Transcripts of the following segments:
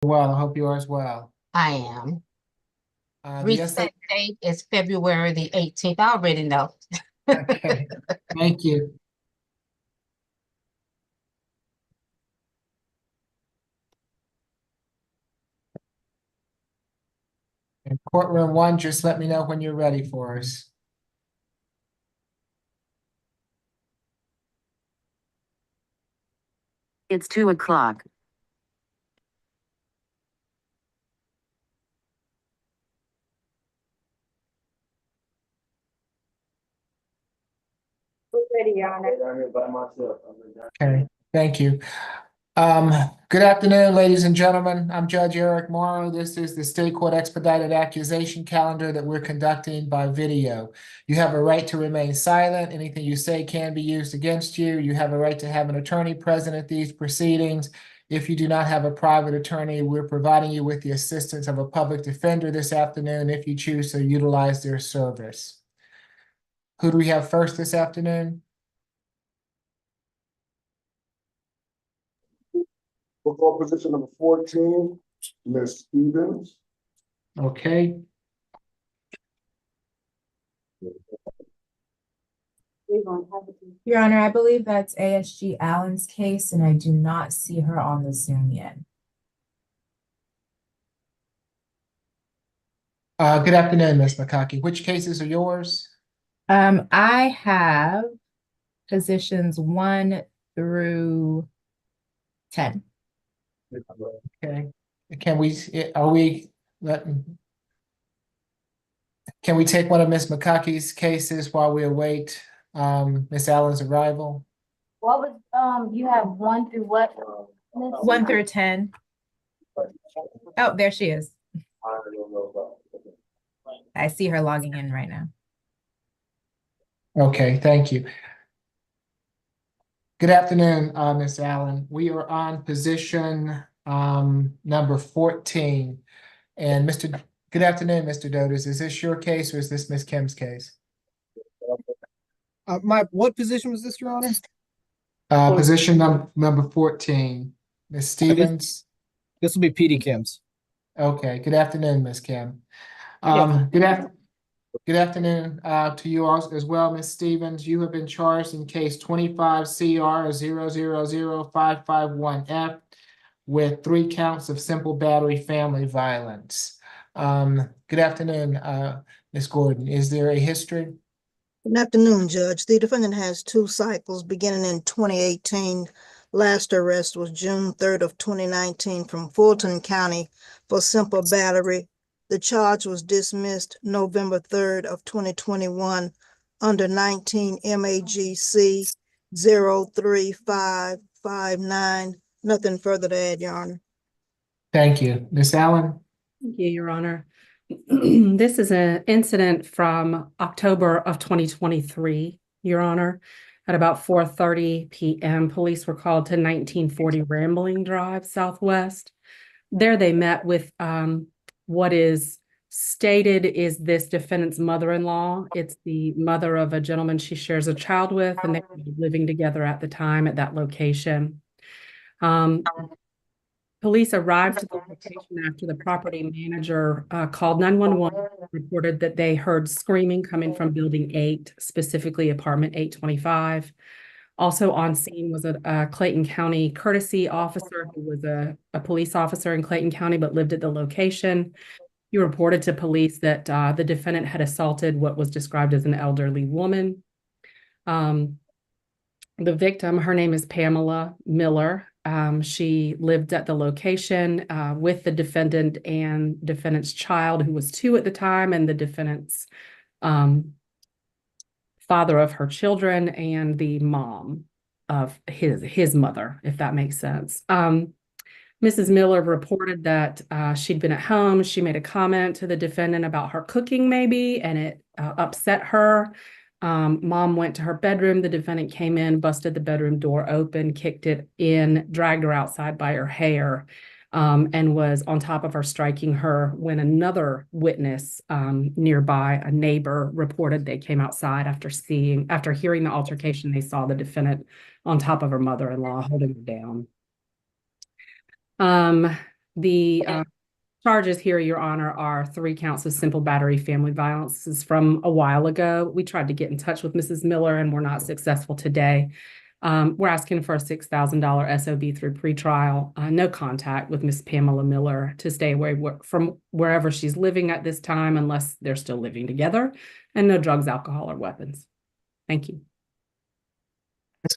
Well, I hope you are as well. I am. The Recent date is February the 18th. I already know. okay, thank you. In courtroom one, just let me know when you're ready for us. It's 2 o'clock. Ready, Your Honor. Okay, thank you. Good afternoon, ladies and gentlemen. I'm Judge Eric Morrow. This is the State Court Expedited Accusation Calendar that we're conducting by video. You have a right to remain silent. Anything you say can be used against you. You have a right to have an attorney present at these proceedings. If you do not have a private attorney, we're providing you with the assistance of a public defender this afternoon if you choose to utilize their service. Who do we have first this afternoon? We'll call position number 14, Ms. Stevens. Okay, Your Honor, I believe that's ASG Allen's case, and I do not see her on the Zoom yet. good afternoon, Ms. McConkey. Which cases are yours? I have positions 1 through 10. Okay, can we, can we take one of Ms. McConkey's cases while we await Ms. Allen's arrival? What was, you have 1 through what? 1 through 10. Oh, there she is. I see her logging in right now. Okay, thank you. Good afternoon, Ms. Allen. We are on position number 14. And good afternoon, Mr. Dotis. Is this your case or is this Ms. Kim's case? What position was this, Your Honor? Position number 14. Ms. Stevens? This will be PD Kim's. Okay, good afternoon, Ms. Kim. Yeah. Good afternoon to you all as well, Ms. Stevens. You have been charged in case 25 CR 000551F with 3 counts of simple battery family violence. Good afternoon, Ms. Gordon. Is there a history? Good afternoon, Judge. The defendant has 2 cycles beginning in 2018. Last arrest was June 3rd of 2019 from Fulton County for simple battery. The charge was dismissed November 3rd of 2021 under 19 MAGC 03559. Nothing further to add, Your Honor. Thank you. Ms. Allen? Thank you, Your Honor. This is an incident from October of 2023, Your Honor. At about 4:30 p.m., police were called to 1940 Rambling Drive, Southwest. There they met with what is stated is this defendant's mother-in-law. It's the mother of a gentleman she shares a child with, and they were living together at the time at that location. Police arrived to the location after the property manager called 911, reported that they heard screaming coming from Building 8, specifically apartment 825. Also on scene was a Clayton County courtesy officer who was a police officer in Clayton County but lived at the location. He reported to police that the defendant had assaulted what was described as an elderly woman. The victim, her name is Pamela Miller. She lived at the location with the defendant and defendant's child, who was 2 at the time, and the defendant's father of her children and the mom of his mother, if that makes sense. Mrs. Miller reported that she'd been at home. She made a comment to the defendant about her cooking maybe, and it upset her. Mom went to her bedroom. The defendant came in, busted the bedroom door open, kicked it in, dragged her outside by her hair, and was on top of her, striking her when another witness nearby, a neighbor, reported they came outside after hearing the altercation. They saw the defendant on top of her mother-in-law holding her down. The charges here, Your Honor, are 3 counts of simple battery family violence. This is from a while ago. We tried to get in touch with Mrs. Miller and were not successful today. We're asking for a $6,000 SOB through pretrial, no contact with Miss Pamela Miller, to stay away from wherever she's living at this time unless they're still living together, and no drugs, alcohol, or weapons. Thank you. Yes.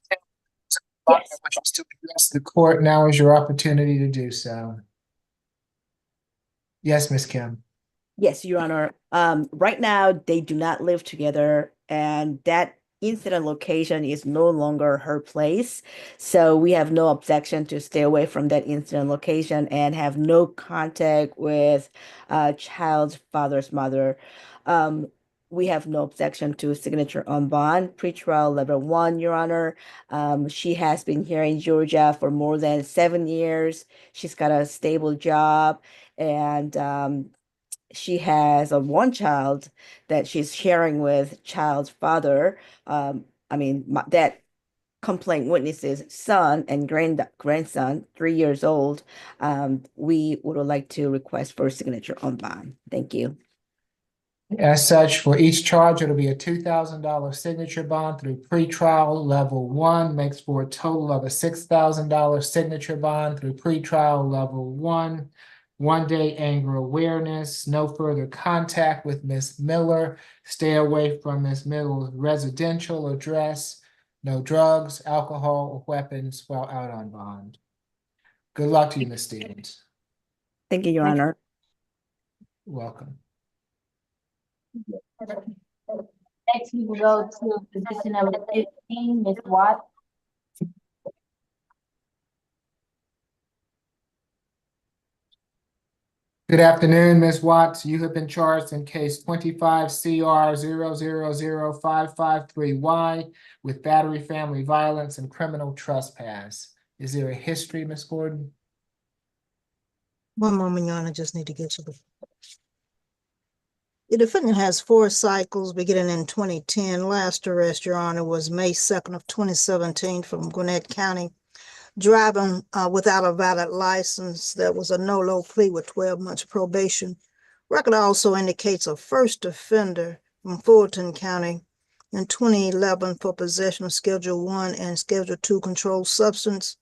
To address the court, now is your opportunity to do so. Yes, Miss Kim. Yes, Your Honor. Right now, they do not live together, and that incident location is no longer her place. So we have no objection to stay away from that incident location and have no contact with child's father's mother. We have no objection to signature on bond, pretrial level 1, Your Honor. She has been here in Georgia for more than 7 years. She's got a stable job, and she has one child that she's sharing with child's father. That complaint witnesses son and grandson, 3 years old. We would like to request for signature on bond. Thank you. As such, for each charge, it'll be a $2,000 signature bond through pretrial level 1, makes for a total of a $6,000 signature bond through pretrial level 1. 1-day anger awareness, no further contact with Miss Miller, stay away from Miss Miller's residential address, no drugs, alcohol, or weapons while out on bond. Good luck to you, Ms. Stevens. Thank you, Your Honor. Welcome. Next, we will go to position number 15, Ms. Watts. Good afternoon, Ms. Watts. You have been charged in case 25 CR 0000553Y with battery, family violence, and criminal trespass. Is there a history, Ms. Gordon? One moment, Your Honor, I just need to get to the. The defendant has 4 cycles beginning in 2010. Last arrest, Your Honor, was May 2nd of 2017 from Gwinnett County. Driving without a valid license. That was a no-low plea with 12 months probation. Record also indicates a first offender from Fulton County in 2011 for possession of Schedule 1 and Schedule 2 controlled substance,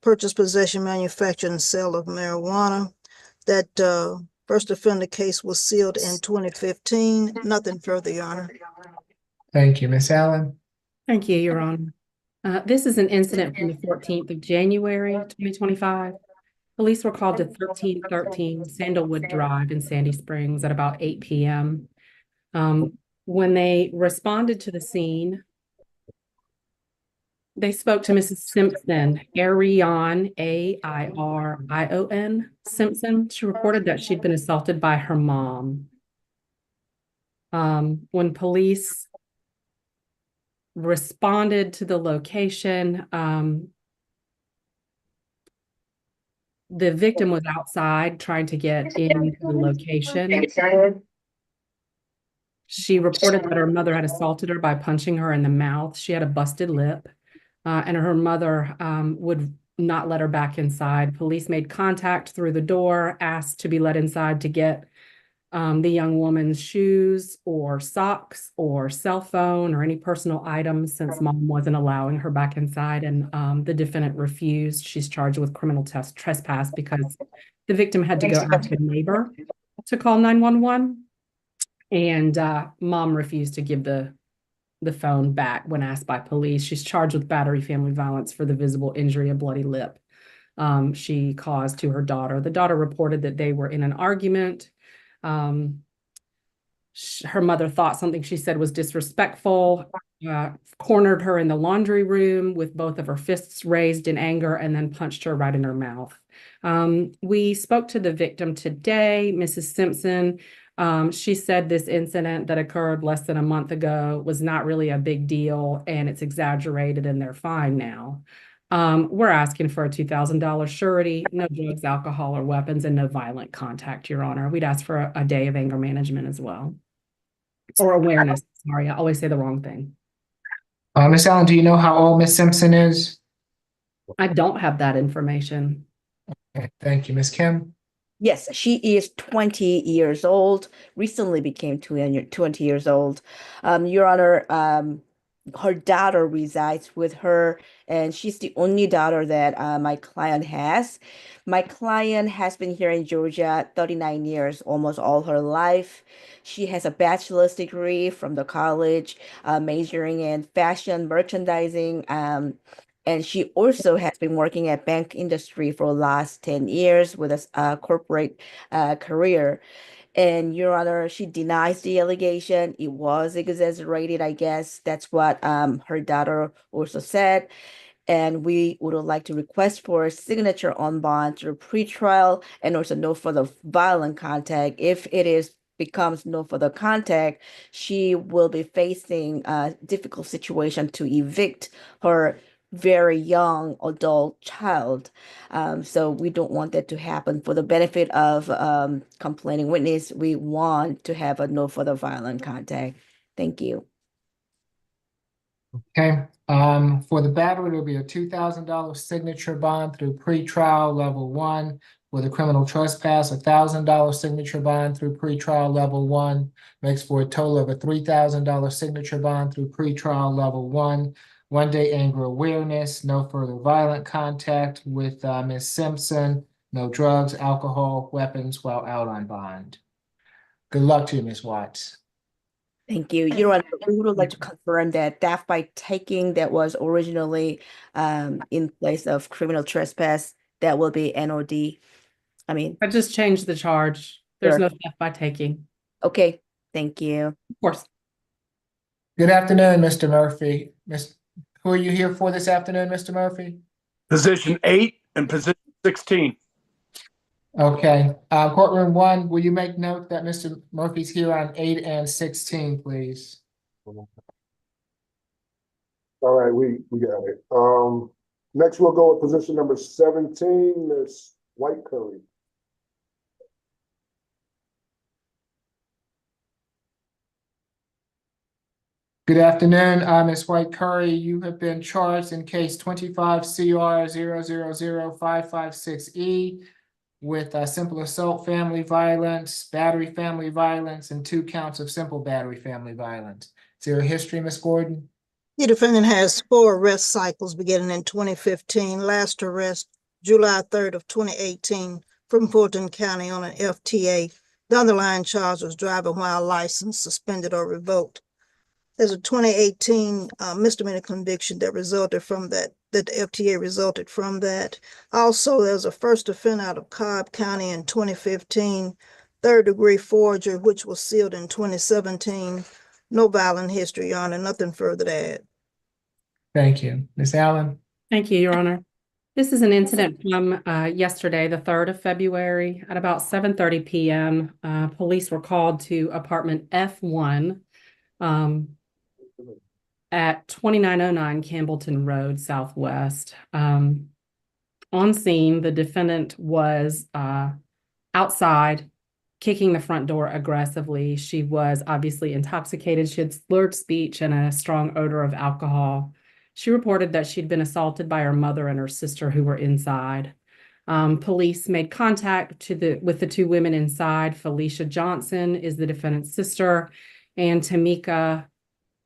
purchase, possession, manufacture, and sale of marijuana. That first offender case was sealed in 2015. Nothing further, Your Honor. Thank you, Ms. Allen. Thank you, Your Honor. This is an incident from the 14th of January, 2025. Police were called to 1313 Sandalwood Drive in Sandy Springs at about 8 p.m. When they responded to the scene, they spoke to Mrs. Simpson, Arion, Airon Simpson. She reported that she'd been assaulted by her mom. When police responded to the location, the victim was outside trying to get into the location. She reported that her mother had assaulted her by punching her in the mouth. She had a busted lip, and her mother would not let her back inside. Police made contact through the door, asked to be let inside to get the young woman's shoes or socks or cell phone or any personal items, since mom wasn't allowing her back inside, and the defendant refused. She's charged with criminal trespass because the victim had to go ask a neighbor to call 911, and mom refused to give the phone back when asked by police. She's charged with battery, family violence for the visible injury, a bloody lip she caused to her daughter. The daughter reported that they were in an argument. Her mother thought something she said was disrespectful, cornered her in the laundry room with both of her fists raised in anger, and then punched her right in her mouth. We spoke to the victim today, Mrs. Simpson. She said this incident that occurred less than a month ago was not really a big deal, and it's exaggerated, and they're fine now. We're asking for a $2,000 surety, no drugs, alcohol, or weapons, and no violent contact, Your Honor. We'd ask for a day of anger management as well. Or awareness, sorry, I always say the wrong thing. Ms. Allen, do you know how old Ms. Simpson is? I don't have that information. Okay, thank you, Ms. Kim. Yes, she is 20 years old, recently became 20 years old. Your Honor, her daughter resides with her, and she's the only daughter that my client has. My client has been here in Georgia 39 years, almost all her life. She has a bachelor's degree from the college, majoring in fashion merchandising. And she also has been working at bank industry for the last 10 years with a corporate career. And Your Honor, she denies the allegation. It was exaggerated, I guess. That's what her daughter also said. And we would like to request for a signature on bond through pretrial and also no further violent contact. If it is becomes no further contact, she will be facing a difficult situation to evict her very young adult child. So we don't want that to happen. For the benefit of complaining witness, we want to have a no further violent contact. Thank you. Okay, for the battery, there'll be a $2,000 signature bond through pretrial level 1. For the criminal trespass, $1,000 signature bond through pretrial level 1, makes for a total of a $3,000 signature bond through pretrial level 1. 1-day anger awareness, no further violent contact with Ms. Simpson, no drugs, alcohol, weapons while out on bond. Good luck to you, Ms. Watts. Thank you. Your Honor, we would like to confirm that theft by taking that was originally in place of criminal trespass, that will be NOD. I mean, I just changed the charge. There's Sure. no theft by taking. okay, thank you. Of course. Good afternoon, Mr. Murphy. Who are you here for this afternoon, Mr. Murphy? Position 8 and position 16. Okay, courtroom 1, will you make note that Mr. Murphy's here on 8 and 16, please? All right, we got it. Next we'll go with position number 17, Ms. White Curry. Good afternoon, Ms. White Curry. You have been charged in case 25 CR 000556E with simple assault family violence, battery family violence, and 2 counts of simple battery family violence. Is there a history, Ms. Gordon? The defendant has 4 arrest cycles beginning in 2015. Last arrest, July 3rd of 2018 from Fulton County on an FTA. The underlying charge was driving while license suspended or revoked. There's a 2018 misdemeanor conviction that resulted from that the FTA resulted from that. Also, there's a first offense out of Cobb County in 2015, third-degree forgery, which was sealed in 2017. No violent history, Your Honor, nothing further to add. Thank you. Ms. Allen? Thank you, Your Honor. This is an incident from yesterday, the 3rd of February, at about 7:30 p.m. Police were called to apartment F1 at 2909 Campbellton Road Southwest. On scene, the defendant was outside, kicking the front door aggressively. She was obviously intoxicated. She had slurred speech and a strong odor of alcohol. She reported that she'd been assaulted by her mother and her sister who were inside. Police made contact with the 2 women inside. Felicia Johnson is the defendant's sister, and Tamika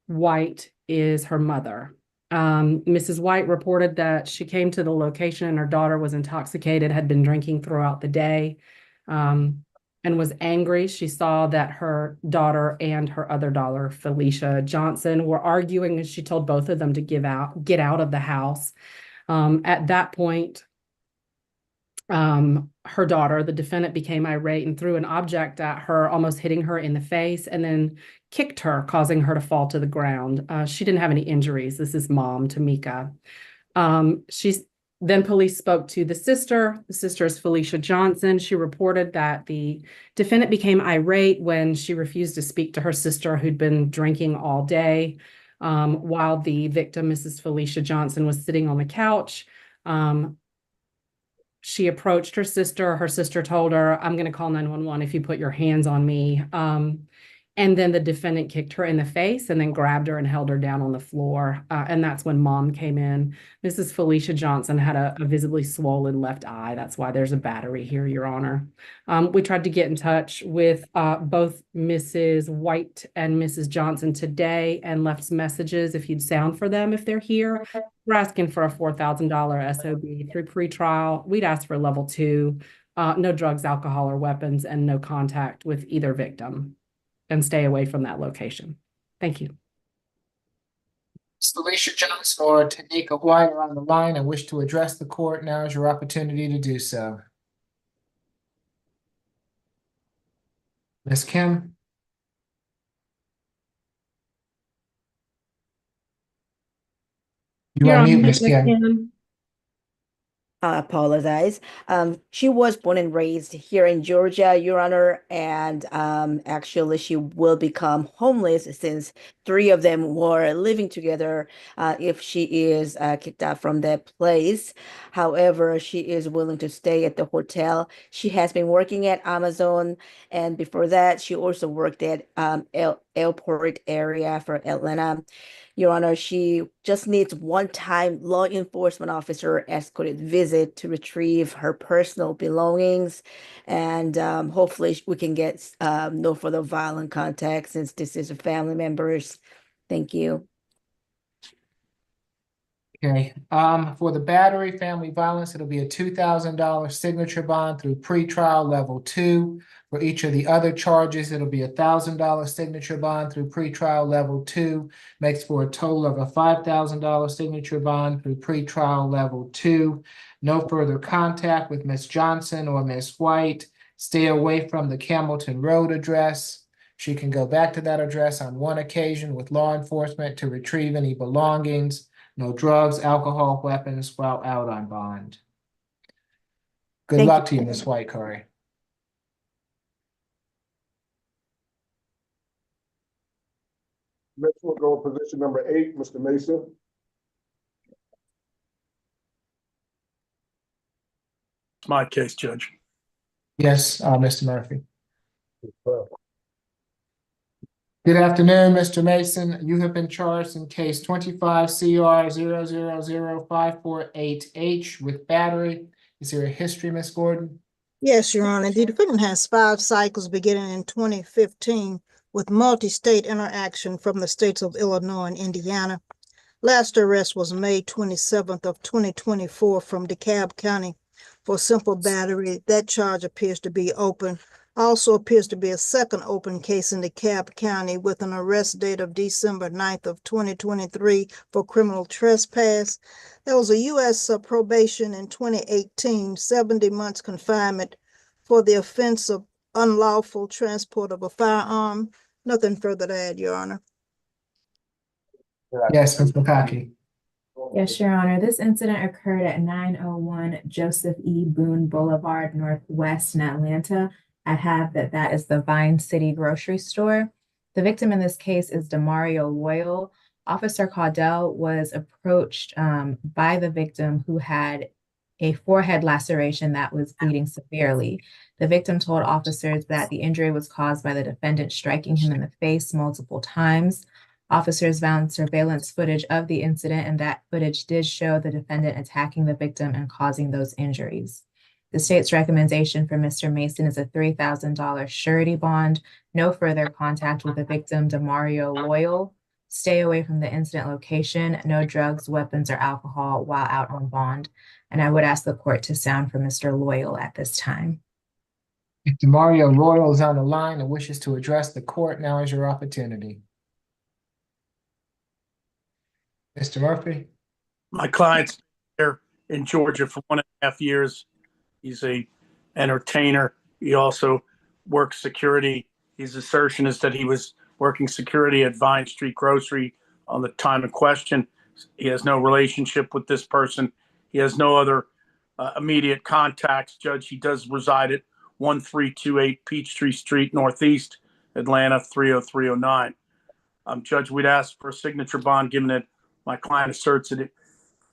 White is her mother. Mrs. White reported that she came to the location and her daughter was intoxicated, had been drinking throughout the day, and was angry. She saw that her daughter and her other daughter, Felicia Johnson, were arguing, and she told both of them to get out of the house. At that point, her daughter, the defendant, became irate and threw an object at her, almost hitting her in the face, and then kicked her, causing her to fall to the ground. She didn't have any injuries. This is mom, Tamika. Then police spoke to the sister. The sister is Felicia Johnson. She reported that the defendant became irate when she refused to speak to her sister, who'd been drinking all day, while the victim, Mrs. Felicia Johnson, was sitting on the couch. She approached her sister. Her sister told her, "I'm going to call 911 if you put your hands on me." And then the defendant kicked her in the face and then grabbed her and held her down on the floor. And that's when mom came in. Mrs. Felicia Johnson had a visibly swollen left eye. That's why there's a battery here, Your Honor. We tried to get in touch with both Mrs. White and Mrs. Johnson today and left messages if you'd sound for them if they're here. We're asking for a $4,000 SOB through pretrial. We'd ask for level 2, no drugs, alcohol, or weapons, and no contact with either victim. And stay away from that location. Thank you. Felicia Johnson or Tanika White are on the line and wish to address the court. Now is your opportunity to do so. Ms. Kim? You You're are on mute, mute, Ms. Ms. Kim. Kim. I apologize. She was born and raised here in Georgia, Your Honor, and actually she will become homeless since 3 of them were living together if she is kicked out from that place. However, she is willing to stay at the hotel. She has been working at Amazon, and before that, she also worked at airport area for Atlanta. Your Honor, she just needs one-time law enforcement officer escorted visit to retrieve her personal belongings, and hopefully we can get no further violent contact since this is a family members. Thank you. Okay, for the battery, family violence, it'll be a $2,000 signature bond through pretrial level 2. For each of the other charges, it'll be a $1,000 signature bond through pretrial level 2. Makes for a total of a $5,000 signature bond through pretrial level 2. No further contact with Ms. Johnson or Ms. White. Stay away from the Campbellton Road address. She can go back to that address on one occasion with law enforcement to retrieve any belongings. No drugs, alcohol, weapons while out on bond. Good Thank luck to you, Ms. White Curry. Next, we'll go with position number 8, Mr. Mason. It's my case, Judge. Yes, Mr. Murphy. Good afternoon, Mr. Mason. You have been charged in case 25 CR 0005488H with battery. Is there a history, Ms. Gordon? Yes, Your Honor. The defendant has 5 cycles beginning in 2015 with multi-state interaction from the states of Illinois and Indiana. Last arrest was May 27th of 2024 from DeKalb County for simple battery. That charge appears to be open. Also appears to be a second open case in DeKalb County with an arrest date of December 9th of 2023 for criminal trespass. There was a U.S. probation in 2018, 70 months confinement for the offense of unlawful transport of a firearm. Nothing further to add, Your Honor. Yes, Ms. McConkey. Yes, Your Honor. This incident occurred at 901 Joseph E. Boone Boulevard Northwest in Atlanta. I have that is the Vine City grocery store. The victim in this case is Demario Loyal. Officer Caudell was approached by the victim who had a forehead laceration that was bleeding severely. The victim told officers that the injury was caused by the defendant striking him in the face multiple times. Officers found surveillance footage of the incident, and that footage did show the defendant attacking the victim and causing those injuries. The state's recommendation for Mr. Mason is a $3,000 surety bond, no further contact with the victim, Demario Loyal, stay away from the incident location, no drugs, weapons, or alcohol while out on bond. And I would ask the court to sound for Mr. Loyal at this time. If Demario Loyal is on the line and wishes to address the court, now is your opportunity. Mr. Murphy? My client's here in Georgia for 1.5 years. He's a entertainer. He also works security. His assertion is that he was working security at Vine Street Grocery on the time in question. He has no relationship with this person. He has no other immediate contacts. Judge, he does reside at 1328 Peachtree Street, Northeast, Atlanta, 30309. Judge, we'd ask for a signature bond given that my client asserts that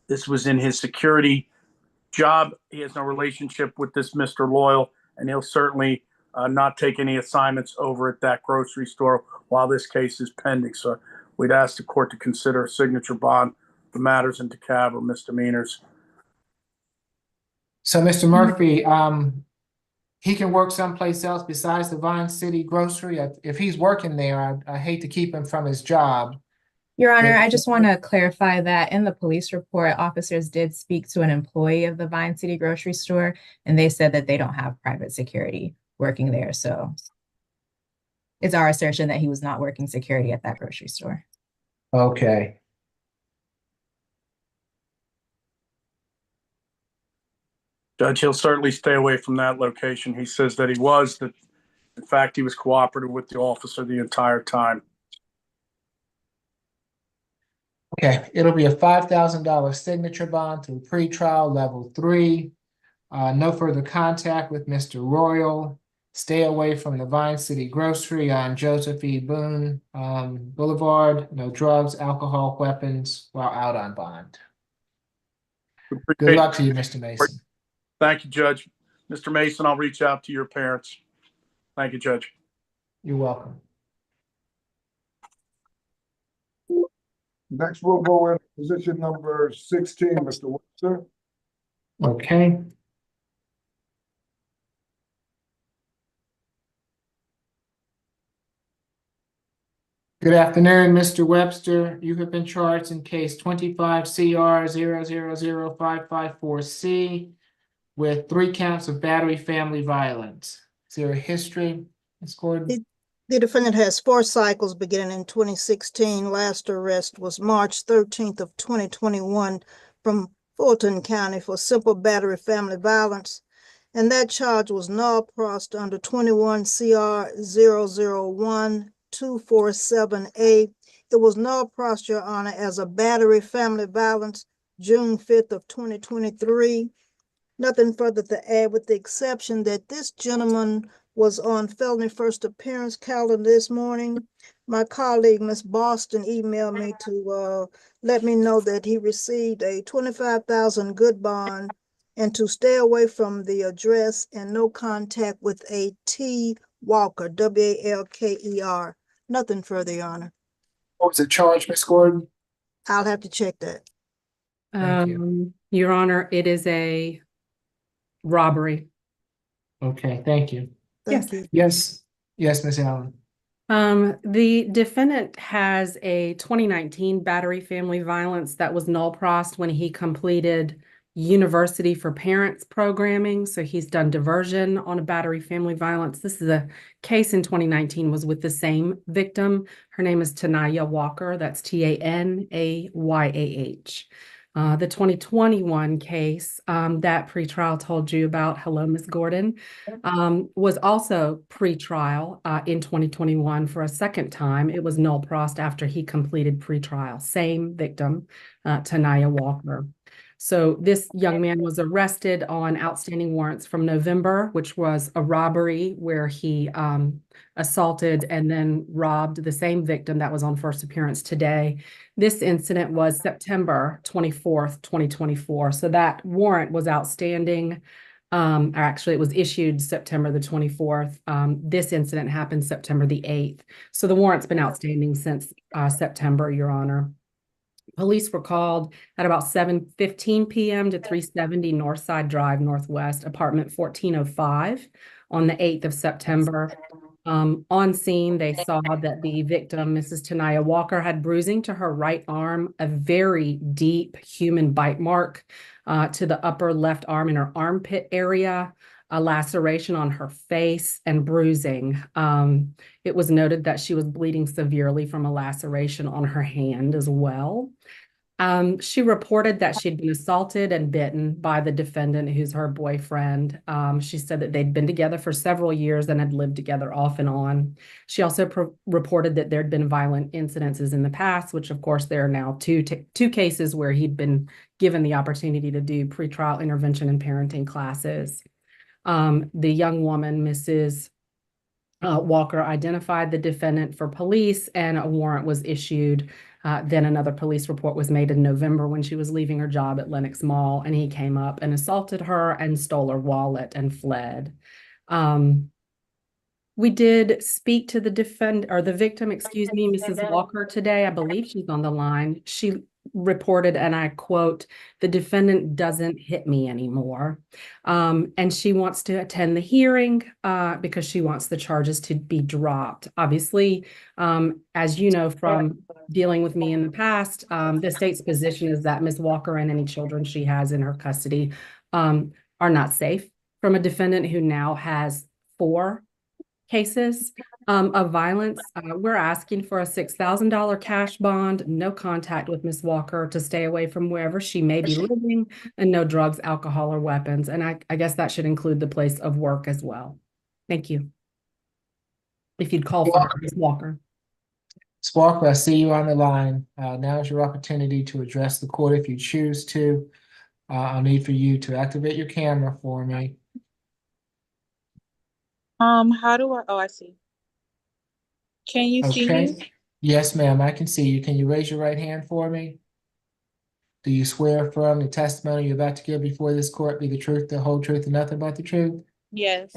this was in his security job. He has no relationship with this Mr. Loyal, and he'll certainly not take any assignments over at that grocery store while this case is pending. So we'd ask the court to consider a signature bond for matters in DeKalb or misdemeanors. So, Mr. Murphy, he can work someplace else besides the Vine City Grocery. If he's working there, I hate to keep him from his job. Your Honor, Yeah. I just want to clarify that in the police report, officers did speak to an employee of the Vine City grocery store, and they said that they don't have private security working there. So it's our assertion that he was not working security at that grocery store. Okay. Judge, he'll certainly stay away from that location. He says that he was, that in fact, he was cooperative with the officer the entire time. Okay, it'll be a $5,000 signature bond through pretrial level 3. No further contact with Mr. Royal. Stay away from the Vine City Grocery on Joseph E. Boone Boulevard. No drugs, alcohol, weapons while out on bond. Good luck to you, Mr. Mason. Thank you, Judge. Mr. Mason, I'll reach out to your parents. Thank you, Judge. You're welcome. Next, we'll go in position number 16, Mr. Webster. Okay. Good afternoon, Mr. Webster. You have been charged in case 25 CR 000554C with 3 counts of battery family violence. Is there a history, Ms. Gordon? The defendant has 4 cycles beginning in 2016. Last arrest was March 13th of 2021 from Fulton County for simple battery family violence. And that charge was null prost under 21 CR 001247A. It was null prost, Your Honor, as a battery family violence June 5th of 2023. Nothing further to add with the exception that this gentleman was on felony first appearance calendar this morning. My colleague, Ms. Boston, emailed me to let me know that he received a $25,000 good bond and to stay away from the address and no contact with a T. Walker, Walker. Nothing further, Your Honor. What was the charge, Ms. Gordon? I'll have to check that. Thank you. Your Honor, it is a robbery. Okay, thank you. Thank you. Yes, yes, Ms. Allen. The defendant has a 2019 battery family violence that was null prost when he completed University for Parents programming. So he's done diversion on a battery family violence. This is a case in 2019 was with the same victim. Her name is Tanaya Walker. That's Tanayah. The 2021 case that pretrial told you about, hello, Ms. Gordon, was also pretrial in 2021 for a second time. It was null prost after he completed pretrial. Same victim, Tanaya Walker. So this young man was arrested on outstanding warrants from November, which was a robbery where he assaulted and then robbed the same victim that was on first appearance today. This incident was September 24th, 2024. So that warrant was outstanding. Actually, it was issued September the 24th. This incident happened September the 8th. So the warrant's been outstanding since September, Your Honor. Police were called at about 7:15 p.m. to 370 Northside Drive Northwest, apartment 1405 on the 8th of September. On scene, they saw that the victim, Mrs. Tanaya Walker, had bruising to her right arm, a very deep human bite mark to the upper left arm in her armpit area, a laceration on her face, and bruising. It was noted that she was bleeding severely from a laceration on her hand as well. She reported that she'd been assaulted and bitten by the defendant, who's her boyfriend. She said that they'd been together for several years and had lived together off and on. She also reported that there'd been violent incidences in the past, which of course there are now two cases where he'd been given the opportunity to do pretrial intervention and parenting classes. The young woman, Mrs. Walker, identified the defendant for police and a warrant was issued. Then another police report was made in November when she was leaving her job at Lenox Mall, and he came up and assaulted her and stole her wallet and fled. We did speak to the the victim, excuse me, Mrs. Walker today. I believe she's on the line. She reported, and I quote, "The defendant doesn't hit me anymore." And she wants to attend the hearing because she wants the charges to be dropped. Obviously, as you know from dealing with me in the past, the state's position is that Ms. Walker and any children she has in her custody are not safe from a defendant who now has 4 cases of violence. We're asking for a $6,000 cash bond, no contact with Ms. Walker, to stay away from wherever she may be living, and no drugs, alcohol, or weapons. And I guess that should include the place of work as well. Thank you. If you'd call for Ms. Walker. Ms. Walker, I see you on the line. Now is your opportunity to address the court if you choose to. I'll need for you to activate your camera for me. How do I, oh, I see. Can you see me? Okay. Yes, ma'am, I can see you. Can you raise your right hand for me? Do you swear affirm the testimony you're about to give before this court be the truth, the whole truth, and nothing but the truth? Yes.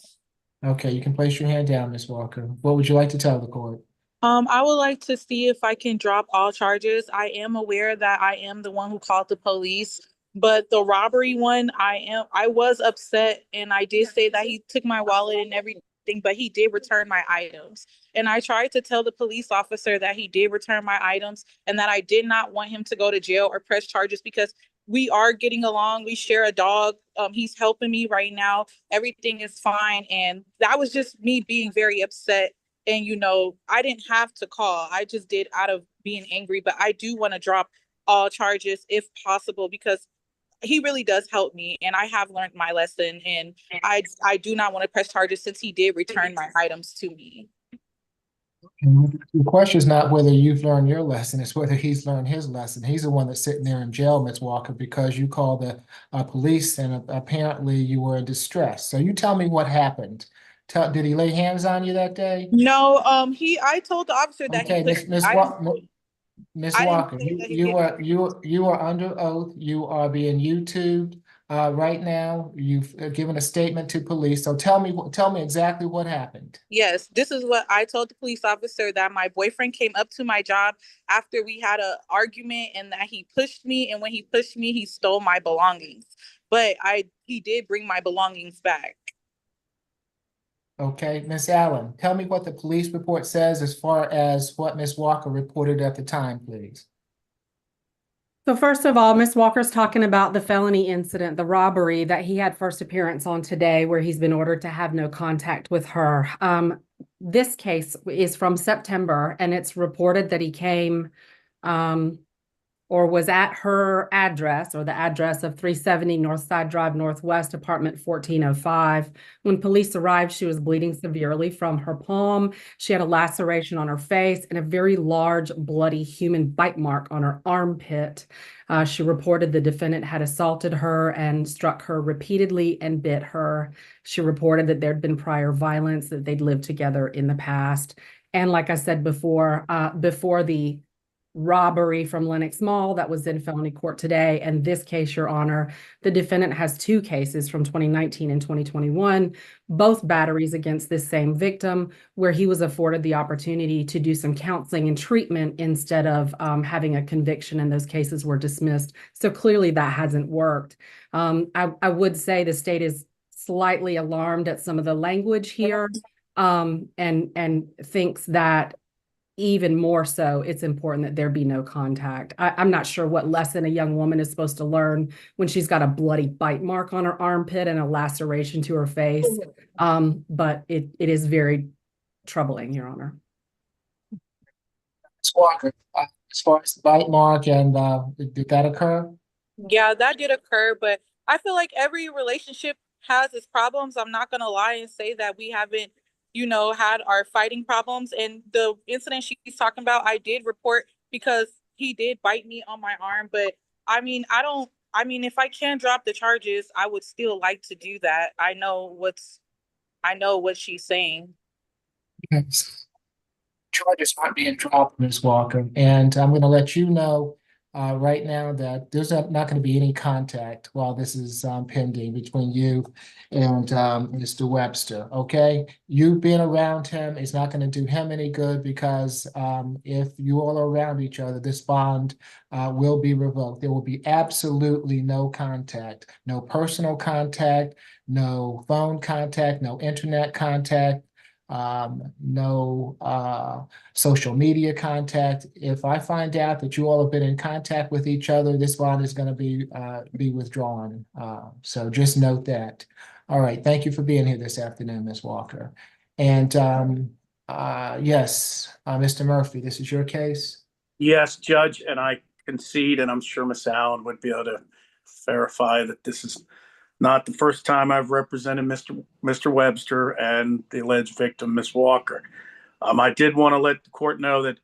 Okay, you can place your hand down, Ms. Walker. What would you like to tell the court? I would like to see if I can drop all charges. I am aware that I am the one who called the police, but the robbery one, I was upset, and I did say that he took my wallet and everything, but he did return my items. And I tried to tell the police officer that he did return my items and that I did not want him to go to jail or press charges because we are getting along. We share a dog. He's helping me right now. Everything is fine. And that was just me being very upset. And, I didn't have to call. I just did out of being angry. But I do want to drop all charges if possible because he really does help me. And I have learned my lesson. And I do not want to press charges since he did return my items to me. The question is not whether you've learned your lesson, it's whether he's learned his lesson. He's the one that's sitting there in jail, Ms. Walker, because you called the police and apparently you were in distress. So you tell me what happened. Did he lay hands on you that day? No, I told the officer that Okay, he pushed me. Ms. I didn't Walker, say that he did. you are under oath. You are being YouTubed right now. You've given a statement to police. So tell me exactly what happened. Yes, this is what I told the police officer, that my boyfriend came up to my job after we had an argument and that he pushed me. And when he pushed me, he stole my belongings. But he did bring my belongings back. Okay, Miss Allen, tell me what the police report says as far as what Miss Walker reported at the time, please. So first of all, Ms. Walker's talking about the felony incident, the robbery that he had first appearance on today, where he's been ordered to have no contact with her. This case is from September, and it's reported that he came or was at her address, or the address of 370 Northside Drive Northwest, apartment 1405. When police arrived, she was bleeding severely from her palm. She had a laceration on her face and a very large, bloody human bite mark on her armpit. She reported the defendant had assaulted her and struck her repeatedly and bit her. She reported that there'd been prior violence, that they'd lived together in the past. And like I said before, before the robbery from Lenox Mall that was in felony court today, and this case, Your Honor, the defendant has 2 cases from 2019 and 2021, both batteries against this same victim, where he was afforded the opportunity to do some counseling and treatment instead of having a conviction, and those cases were dismissed. So clearly that hasn't worked. I would say the state is slightly alarmed at some of the language here, and thinks that even more so, it's important that there be no contact. I'm not sure what lesson a young woman is supposed to learn when she's got a bloody bite mark on her armpit and a laceration to her face. But it is very troubling, Your Honor. Ms. Walker, as far as the bite mark, and did that occur? Yeah, that did occur, but I feel like every relationship has its problems. I'm not gonna lie and say that we haven't, had our fighting problems. And the incident she's talking about, I did report because he did bite me on my arm. But if I can drop the charges, I would still like to do that. I know what she's saying. Yes. Charges aren't being dropped, Ms. Walker, and I'm going to let you know right now that there's not going to be any contact while this is pending between you and Mr. Webster, okay? You being around him is not going to do him any good because if you all are around each other, this bond will be revoked. There will be absolutely no contact, no personal contact, no phone contact, no internet contact, no social media contact. If I find out that you all have been in contact with each other, this bond is going to be withdrawn. So just note that. All right. Thank you for being here this afternoon, Ms. Walker. And yes, Mr. Murphy, this is your case. Yes, Judge, and I concede, and I'm sure Miss Allen would be able to verify that this is not the first time I've represented Mr. Webster and the alleged victim, Miss Walker. I did want to let the court know that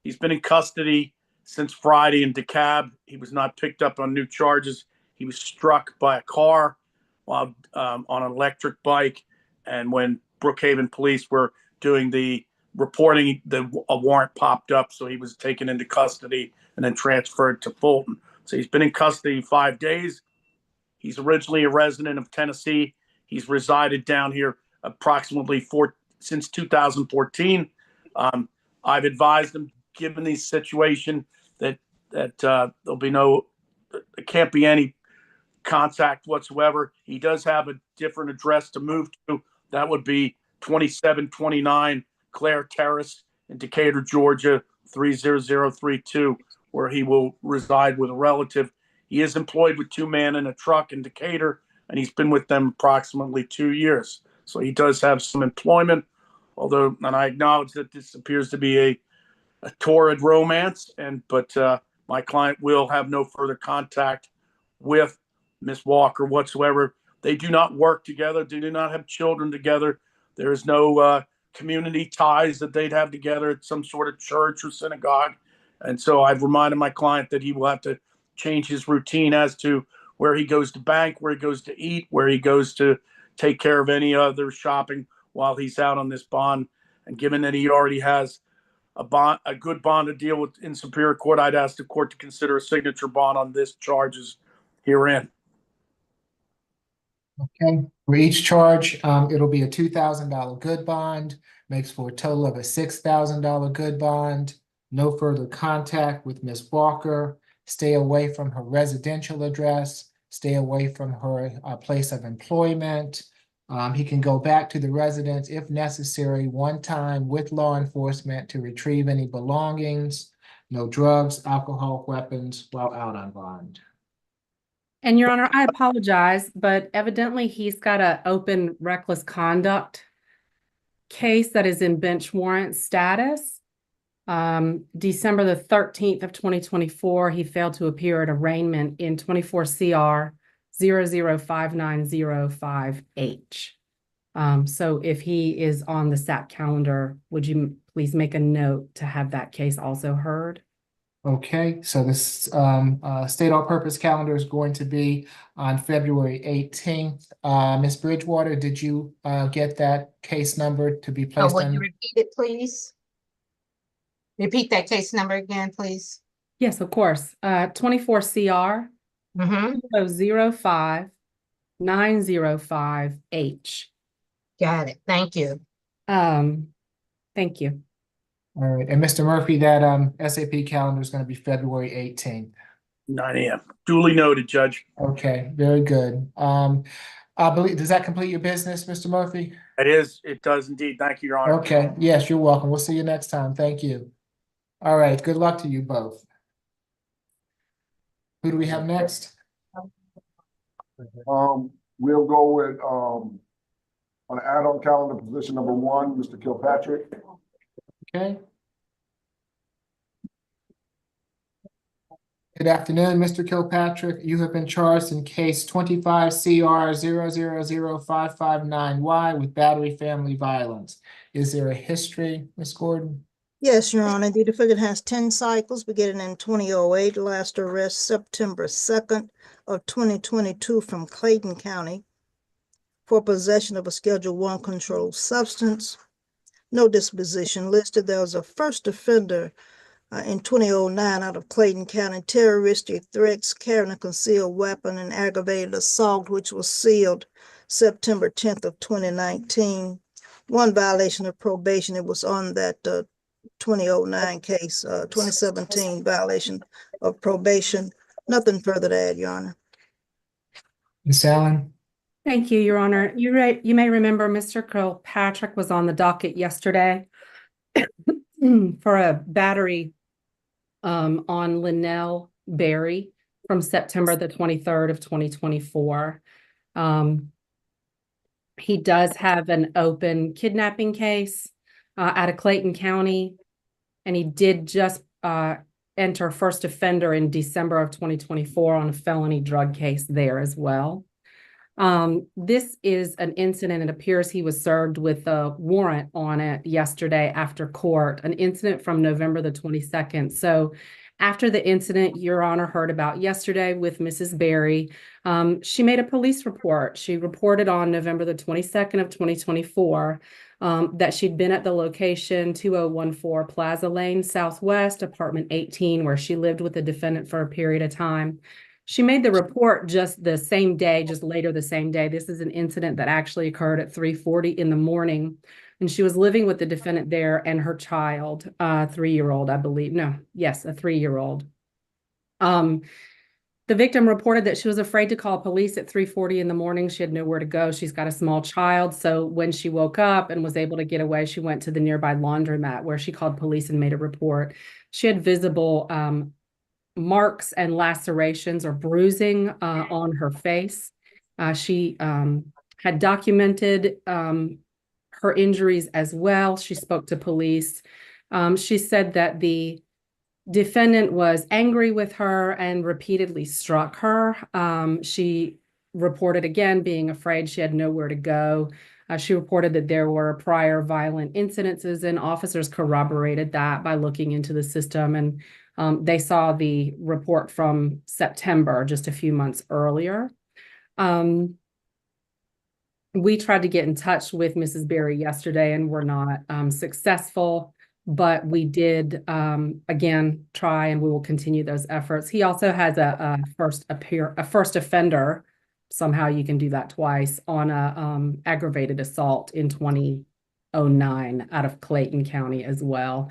he's been in custody since Friday in DeKalb. He was not picked up on new charges. He was struck by a car while on an electric bike. And when Brookhaven police were doing the reporting, a warrant popped up. So he was taken into custody and then transferred to Fulton. So he's been in custody 5 days. He's originally a resident of Tennessee. He's resided down here approximately since 2014. I've advised him, given the situation, that there'll be there can't be any contact whatsoever. He does have a different address to move to. That would be 2729 Clare Terrace in Decatur, Georgia, 30032, where he will reside with a relative. He is employed with 2 men in a truck in Decatur, and he's been with them approximately 2 years. So he does have some employment, and I acknowledge that this appears to be a torrid romance, but my client will have no further contact with Miss Walker whatsoever. They do not work together. They do not have children together. There is no community ties that they'd have together at some sort of church or synagogue. And so I've reminded my client that he will have to change his routine as to where he goes to bank, where he goes to eat, where he goes to take care of any other shopping while he's out on this bond. And given that he already has a good bond to deal with in Superior Court, I'd ask the court to consider a signature bond on this charges herein. Okay, for each charge, it'll be a $2,000 good bond, makes for a total of a $6,000 good bond. No further contact with Ms. Walker. Stay away from her residential address. Stay away from her place of employment. He can go back to the residence if necessary, one time with law enforcement to retrieve any belongings. No drugs, alcohol, weapons while out on bond. And Your Honor, I apologize, but evidently he's got an open reckless conduct case that is in bench warrant status. December the 13th of 2024, he failed to appear at arraignment in 24 CR 0059005H. So if he is on the SAT calendar, would you please make a note to have that case also heard? Okay, so this state all-purpose calendar is going to be on February 18th. Ms. Bridgewater, did you get that case number to be placed Would on? you repeat it, please? Repeat that case number again, please. Yes, of course. 24 CR 0059005H. Got it. Thank you. Thank you. All right, and Mr. Murphy, that SAP calendar is going to be February 18th. 9 a.m. Duly noted, Judge. Okay, very good. I believe, does that complete your business, Mr. Murphy? It does indeed. Thank you, Your Honor. Okay, yes, you're welcome. We'll see you next time. Thank you. All right, good luck to you both. Who do we have next? We'll go with on the add-on calendar, position number 1, Mr. Kilpatrick. Okay. Good afternoon, Mr. Kilpatrick. You have been charged in case 25 CR 0000559Y with battery family violence. Is there a history, Ms. Gordon? Yes, Your Honor. The defendant has 10 cycles beginning in 2008. Last arrest September 2nd of 2022 from Clayton County for possession of a Schedule I controlled substance. No disposition listed. There was a first offender in 2009 out of Clayton County, terroristic threats, carrying a concealed weapon, and aggravated assault, which was sealed September 10th of 2019. One violation of probation. It was on that 2009 case, 2017 violation of probation. Nothing further to add, Your Honor. Ms. Allen? Thank you, Your Honor. You may remember Mr. Kilpatrick was on the docket yesterday for a battery on Linnell Berry from September the 23rd of 2024. He does have an open kidnapping case out of Clayton County, and he did just enter first offender in December of 2024 on a felony drug case there as well. This is an incident. It appears he was served with a warrant on it yesterday after court, an incident from November the 22nd. So after the incident Your Honor heard about yesterday with Mrs. Berry, she made a police report. She reported on November the 22nd of 2024 that she'd been at the location 2014 Plaza Lane Southwest, apartment 18, where she lived with the defendant for a period of time. She made the report just the same day, just later the same day. This is an incident that actually occurred at 3:40 in the morning. And she was living with the defendant there and her child, 3-year-old, I believe. No, yes, a 3-year-old. The victim reported that she was afraid to call police at 3:40 in the morning. She had nowhere to go. She's got a small child. So when she woke up and was able to get away, she went to the nearby laundromat where she called police and made a report. She had visible marks and lacerations or bruising on her face. She had documented her injuries as well. She spoke to police. She said that the defendant was angry with her and repeatedly struck her. She reported again being afraid. She had nowhere to go. She reported that there were prior violent incidences, and officers corroborated that by looking into the system. And they saw the report from September, just a few months earlier. We tried to get in touch with Mrs. Berry yesterday and were not successful, but we did again try, and we will continue those efforts. He also has a first offender. Somehow you can do that twice on a aggravated assault in 2009 out of Clayton County as well.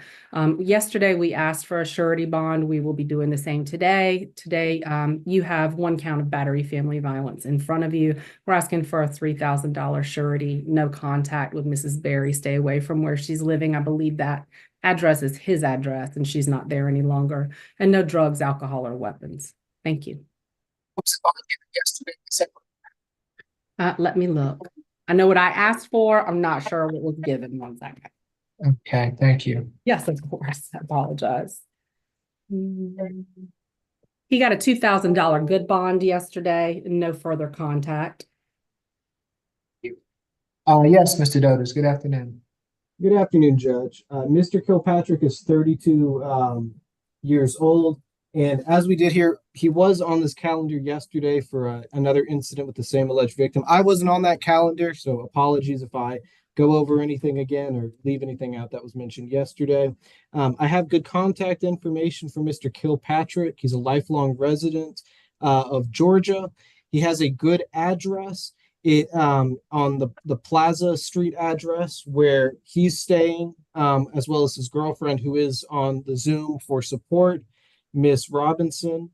Yesterday we asked for a surety bond. We will be doing the same today. Today you have 1 count of battery family violence in front of you. We're asking for a $3,000 surety, no contact with Mrs. Berry, stay away from where she's living. I believe that address is his address and she's not there any longer, and no drugs, alcohol, or weapons. Thank you. Yesterday. Let me look. I know what I asked for. I'm not sure what was given. 1 second. Okay, thank you. Yes, of course. I apologize. He got a $2,000 good bond yesterday. No further contact. Yes, Mr. Dodos, good afternoon. Good afternoon, Judge. Mr. Kilpatrick is 32 years old. And as we did here, he was on this calendar yesterday for another incident with the same alleged victim. I wasn't on that calendar, so apologies if I go over anything again or leave anything out that was mentioned yesterday. I have good contact information for Mr. Kilpatrick. He's a lifelong resident of Georgia. He has a good address. On the Plaza Street address where he's staying, as well as his girlfriend who is on the Zoom for support, Miss Robinson.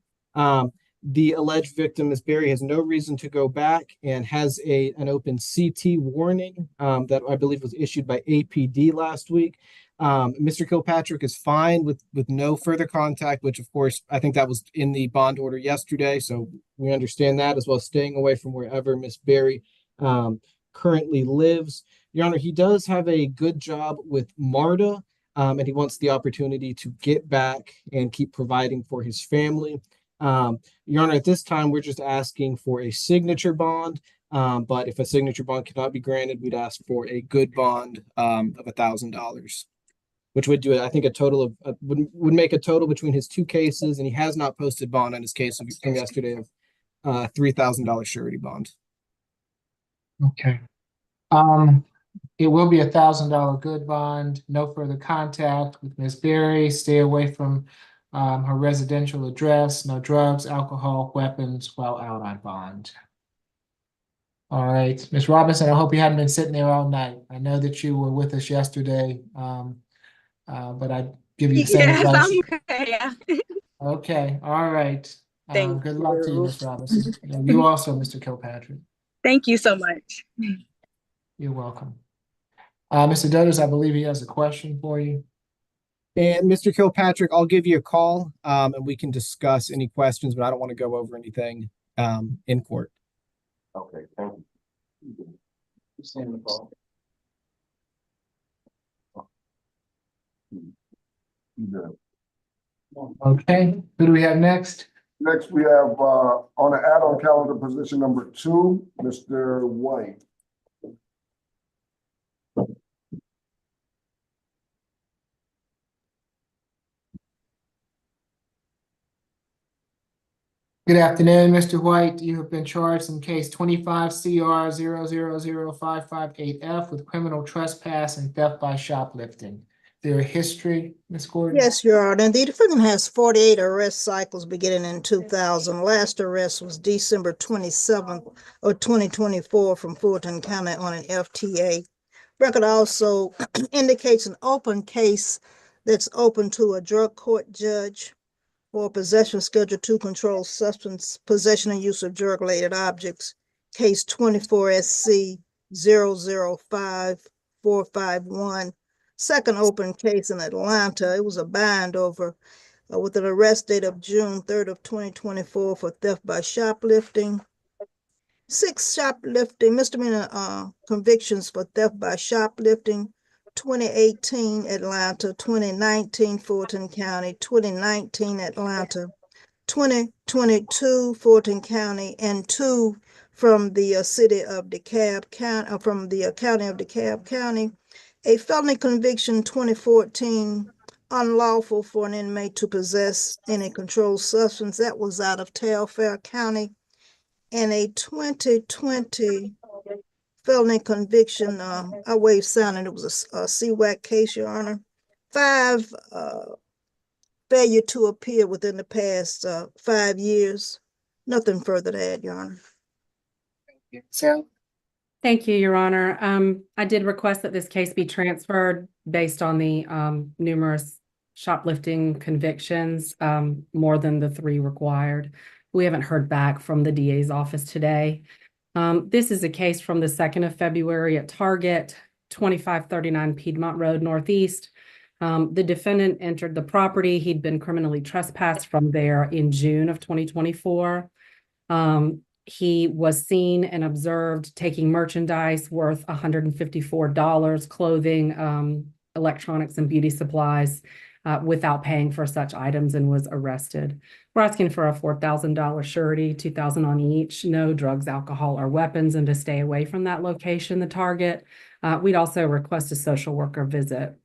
The alleged victim, Miss Berry, has no reason to go back and has an open CT warning that I believe was issued by APD last week. Mr. Kilpatrick is fine with no further contact, which of course I think that was in the bond order yesterday, so we understand that, as well as staying away from wherever Miss Berry currently lives. Your Honor, he does have a good job with MARTA, and he wants the opportunity to get back and keep providing for his family. Your Honor, at this time, we're just asking for a signature bond, but if a signature bond cannot be granted, we'd ask for a good bond of $1,000, which would do, I think, a total of would make a total between his 2 cases, and he has not posted bond on his case from yesterday of $3,000 surety bond. Okay. It will be $1,000 good bond, no further contact with Ms. Berry, stay away from her residential address, no drugs, alcohol, weapons while out on bond. All right, Ms. Robinson, I hope you hadn't been sitting there all night. I know that you were with us yesterday, but I give you the same Yes, advice. I'm okay. Yeah. Okay, all right. Thank Good luck to you, you. Ms. Robinson. And you also, Mr. Kilpatrick. Thank you so much. You're welcome. Mr. Dodos, I believe he has a question for you. And Mr. Kilpatrick, I'll give you a call, and we can discuss any questions, but I don't want to go over anything, in court. Okay, thank you. Stand the call. Okay, who do we have next? Next, we have, on the add-on calendar, position number 2, Mr. White. Good afternoon, Mr. White. You have been charged in case 25 CR 0005558F with criminal trespass and theft by shoplifting. Their history, Ms. Gordon? Yes, Your Honor. The defendant has 48 arrest cycles beginning in 2000. Last arrest was December 27th of 2024 from Fulton County on an FTA. Record also indicates an open case that's open to a drug court judge for possession Schedule 2 controlled substance, possession and use of drug-related objects, case 24 SC 005451. Second open case in Atlanta. It was a bind over with an arrest date of June 3rd of 2024 for theft by shoplifting. 6 shoplifting misdemeanor convictions for theft by shoplifting. 2018 Atlanta, 2019 Fulton County, 2019 Atlanta, 2022 Fulton County, and 2 from the city of DeKalb County, from the county of DeKalb County. A felony conviction 2014, unlawful for an inmate to possess any controlled substance. That was out of Telfair County. And a 2020 felony conviction, I waive sound, and it was a CWAC case, Your Honor. 5 failure to appear within the past 5 years. Nothing further to add, Your Honor. So, Thank you, Your Honor. I did request that this case be transferred based on the numerous shoplifting convictions, more than the 3 required. We haven't heard back from the DA's office today. This is a case from the 2nd of February at Target, 2539 Piedmont Road Northeast. The defendant entered the property. He'd been criminally trespassed from there in June of 2024. He was seen and observed taking merchandise worth $154, clothing, electronics, and beauty supplies without paying for such items, and was arrested. We're asking for a $4,000 surety, $2,000 on each, no drugs, alcohol, or weapons, and to stay away from that location, the target. We'd also request a social worker visit.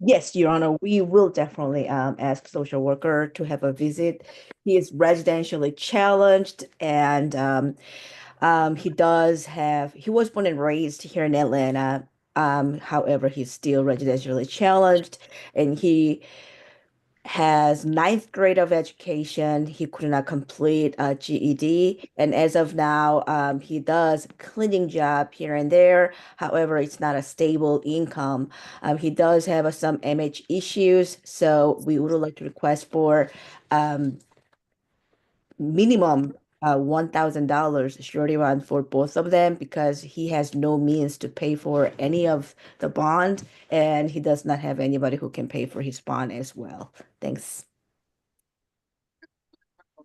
Yes, Your Honor, we will definitely ask social worker to have a visit. He is residentially challenged, and he was born and raised here in Atlanta. However, he's still residentially challenged, and he has 9th grade of education. He could not complete a GED. And as of now, he does cleaning job here and there. However, it's not a stable income. He does have some MH issues. So we would like to request for minimum $1,000 surety bond for both of them, because he has no means to pay for any of the bond, and he does not have anybody who can pay for his bond as well. Thanks.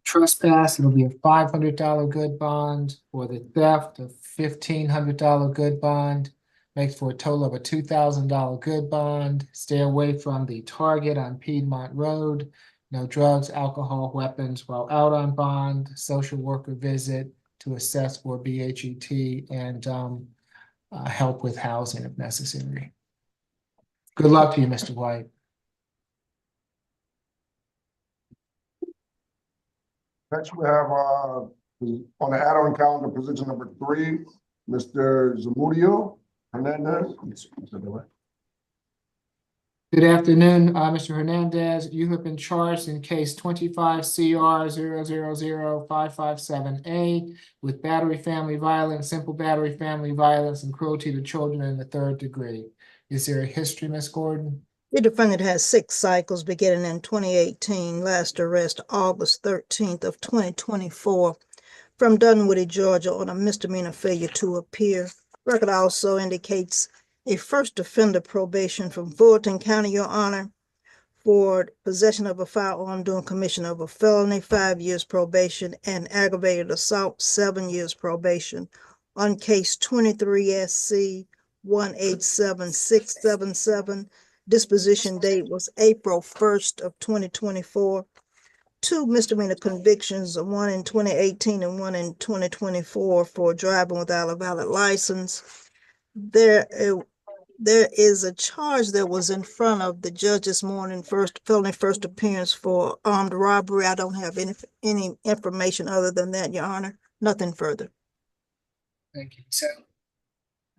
trespass, it'll be a $500 good bond. For the theft, a $1,500 good bond. Makes for a total of a $2,000 good bond. Stay away from the Target on Piedmont Road. No drugs, alcohol, weapons while out on bond. Social worker visit to assess for BHET and help with housing if necessary. Good luck to you, Mr. White. Next, we have On the add-on calendar, position number 3, Mr. Zamudio Hernandez. Good afternoon, Mr. Hernandez. You have been charged in case 25 CR 0005557A with battery, family violence, simple battery, family violence, and cruelty to children in the 3rd degree. Is there a history, Ms. Gordon? The defendant has 6 cycles beginning in 2018, last arrest August 13th of 2024 from Dunwoody, Georgia on a misdemeanor failure to appear. Record also indicates a first offender probation from Fulton County, Your Honor, for possession of a firearm during commission of a felony, 5 years probation, and aggravated assault, 7 years probation. On case 23 SC 187677, disposition date was April 1st of 2024. 2 misdemeanor convictions, one in 2018 and one in 2024 for driving without a valid license. There is a charge that was in front of the judge this morning, felony first appearance for armed robbery. I don't have any information other than that, Your Honor. Nothing further. Thank you. So,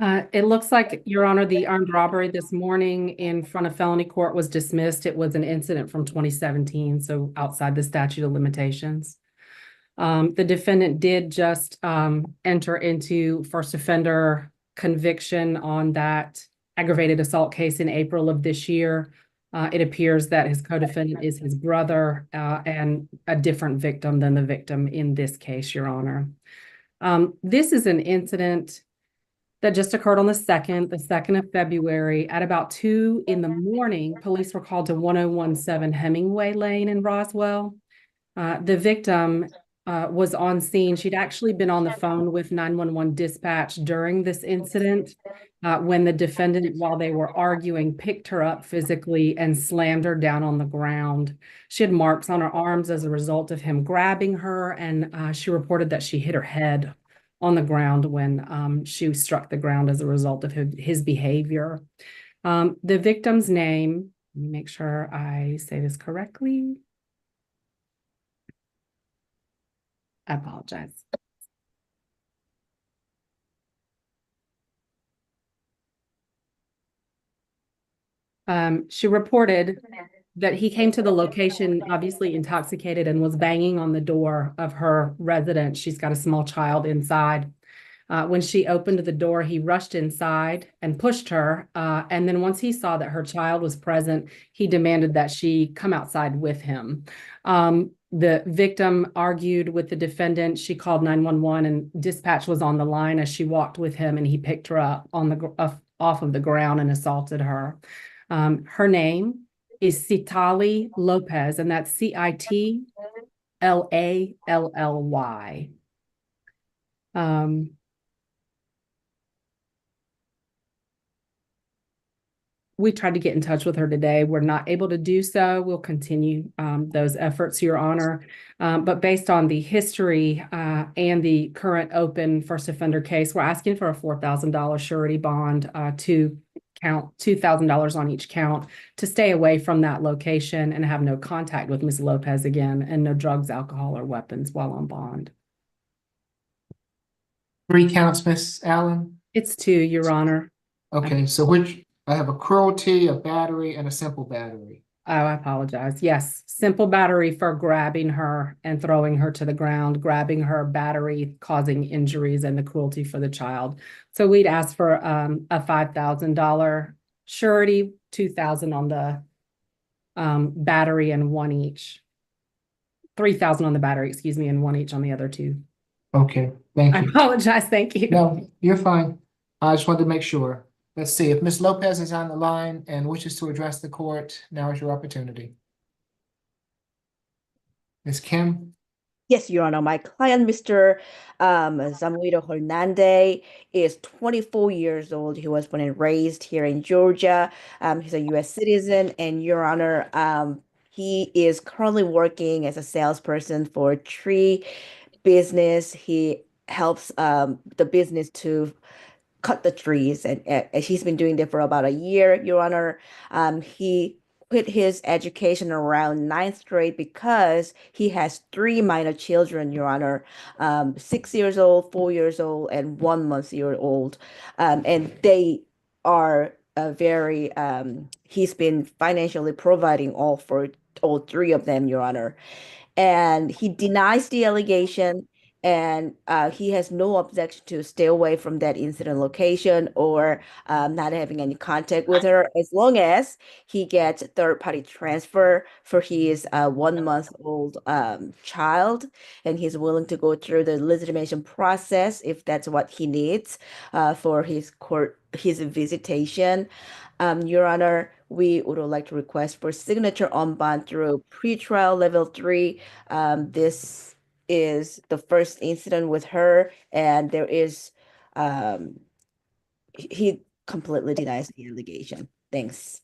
It looks like, Your Honor, the armed robbery this morning in front of felony court was dismissed. It was an incident from 2017, so outside the statute of limitations. The defendant did just enter into first offender conviction on that aggravated assault case in April of this year. It appears that his co-defendant is his brother and a different victim than the victim in this case, Your Honor. This is an incident that just occurred on the 2nd of February at about 2 in the morning. Police were called to 1017 Hemingway Lane in Roswell. The victim was on scene. She'd actually been on the phone with 911 dispatch during this incident when the defendant, while they were arguing, picked her up physically and slammed her down on the ground. She had marks on her arms as a result of him grabbing her, and she reported that she hit her head on the ground when she struck the ground as a result of his behavior. The victim's name, let me make sure I say this correctly. I apologize. She reported that he came to the location obviously intoxicated and was banging on the door of her residence. She's got a small child inside. When she opened the door, he rushed inside and pushed her. And then once he saw that her child was present, he demanded that she come outside with him. The victim argued with the defendant. She called 911 and dispatch was on the line as she walked with him, and he picked her up on the off of the ground and assaulted her. Her name is Citali Lopez, and that's Citally. We tried to get in touch with her today. We're not able to do so. We'll continue those efforts, Your Honor. But based on the history and the current open first offender case, we're asking for a $4,000 surety bond to count $2,000 on each count to stay away from that location and have no contact with Ms. Lopez again, and no drugs, alcohol, or weapons while on bond. 3 counts, Ms. Allen? It's 2, Your Honor. Okay, so I have a cruelty, a battery, and a simple battery. Oh, I apologize. Yes, simple battery for grabbing her and throwing her to the ground, grabbing her, battery causing injuries, and the cruelty for the child. So we'd ask for a $5,000 surety, $2,000 on the battery, and 1 each. $3,000 on the battery, excuse me, and 1 each on the other 2. Okay, thank I you. apologize. Thank you. No, you're fine. I just wanted to make sure. Let's see if Ms. Lopez is on the line and wishes to address the court. Now is your opportunity. Ms. Kim? Yes, Your Honor. My client, Mr. Samuel Hernandez, is 24 years old. He was born and raised here in Georgia. He's a U.S. citizen, and Your Honor, he is currently working as a salesperson for a tree business. He helps the business to cut the trees, and he's been doing that for about a year, Your Honor. He quit his education around ninth grade because he has three minor children, Your Honor, 6 years old, 4 years old, and 1 month old. And they are very, he's been financially providing all three of them, Your Honor. And he denies the allegation, and he has no objection to stay away from that incident location or not having any contact with her as long as he gets a third-party transfer for his 1 month old child, and he's willing to go through the legitimation process if that's what he needs for his visitation. Your Honor, we would like to request for signature on bond through pretrial level 3. This is the first incident with her, and um, he completely denies the allegation. Thanks.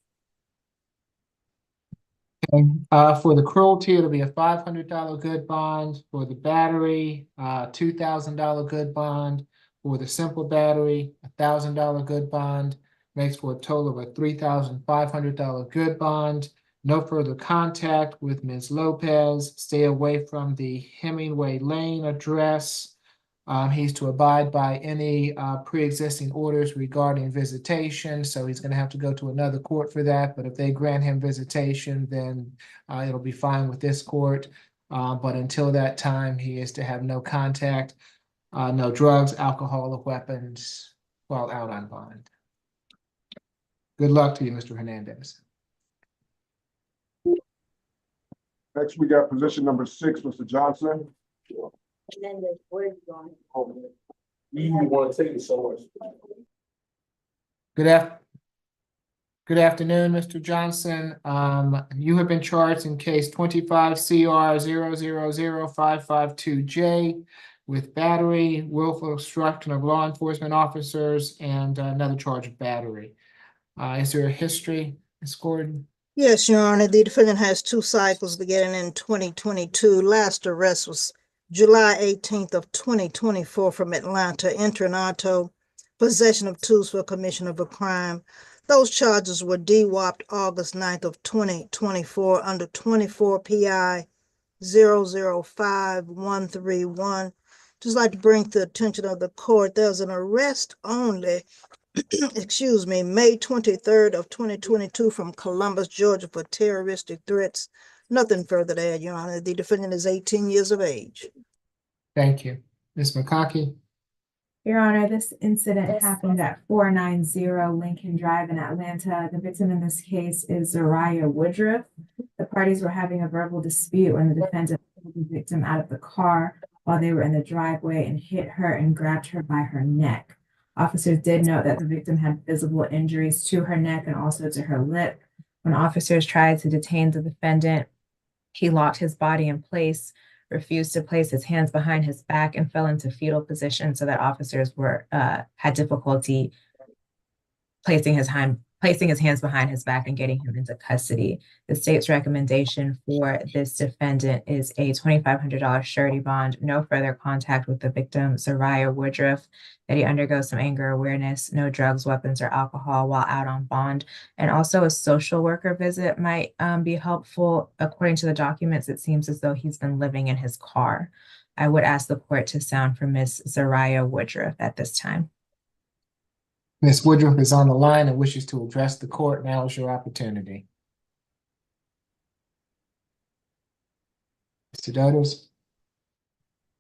For the cruelty, it'll be a $500 good bond. For the battery, $2,000 good bond. For the simple battery, $1,000 good bond. Makes for a total of a $3,500 good bond. No further contact with Ms. Lopez. Stay away from the Hemingway Lane address. He's to abide by any pre-existing orders regarding visitation, so he's going to have to go to another court for that. But if they grant him visitation, then it'll be fine with this court. But until that time, he is to have no contact, no drugs, alcohol, or weapons while out on bond. Good luck to you, Mr. Hernandez. Next, we got position number 6, Mr. Johnson. And then the word going. You want to take it somewhere? Good afternoon, Mr. Johnson. You have been charged in case 25 CR 000552J with battery, willful obstruction of law enforcement officers, and another charge of battery. Is there a history, Ms. Gordon? Yes, Your Honor, the defendant has 2 cycles beginning in 2022. Last arrest was July 18th of 2024 from Atlanta, entering auto, possession of tools for commission of a crime. Those charges were DWAP'd August 9th of 2024 under 24 PI 005131. Just like to bring to the attention of the court, there's an arrest only excuse me, May 23rd of 2022 from Columbus, Georgia for terroristic threats. Nothing further to add, Your Honor. The defendant is 18 years of age. Thank you. Ms. McConkey? Your Honor, this incident happened at 490 Lincoln Drive in Atlanta. The victim in this case is Zariah Woodruff. The parties were having a verbal dispute when the defendant pulled the victim out of the car while they were in the driveway and hit her and grabbed her by her neck. Officers did note that the victim had visible injuries to her neck and also to her lip. When officers tried to detain the defendant, he locked his body in place, refused to place his hands behind his back, and fell into fetal position so that officers had difficulty placing his hands behind his back and getting him into custody. The state's recommendation for this defendant is a $2,500 surety bond, no further contact with the victim, Zariah Woodruff, that he undergo some anger awareness, no drugs, weapons, or alcohol while out on bond. And also a social worker visit might be helpful. According to the documents, it seems as though he's been living in his car. I would ask the court to sound for Ms. Zariah Woodruff at this time. Ms. Woodruff is on the line and wishes to address the court. Now is your opportunity. Mr. Dodos?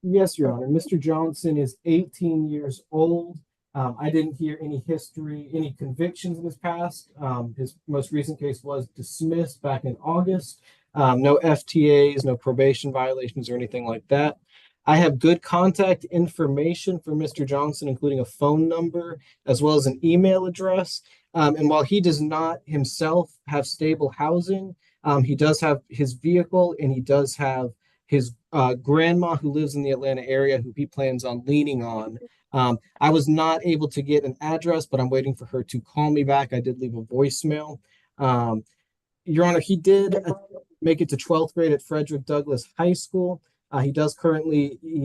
Yes, Your Honor. Mr. Johnson is 18 years old. I didn't hear any history, any convictions in his past. His most recent case was dismissed back in August. No FTAs, no probation violations or anything like that. I have good contact information for Mr. Johnson, including a phone number as well as an email address. And while he does not himself have stable housing, he does have his vehicle and he does have his grandma who lives in the Atlanta area who he plans on leaning on. I was not able to get an address, but I'm waiting for her to call me back. I did leave a voicemail. Your Honor, he did make it to 12th grade at Frederick Douglass High School. He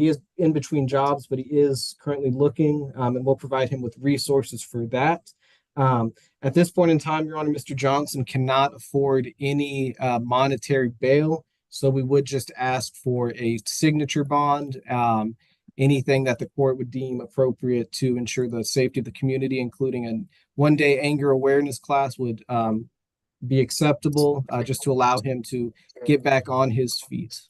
is in between jobs, but he is currently looking, and we'll provide him with resources for that. At this point in time, Your Honor, Mr. Johnson cannot afford any monetary bail. So we would just ask for a signature bond, anything that the court would deem appropriate to ensure the safety of the community, including a one-day anger awareness class would be acceptable, just to allow him to get back on his feet.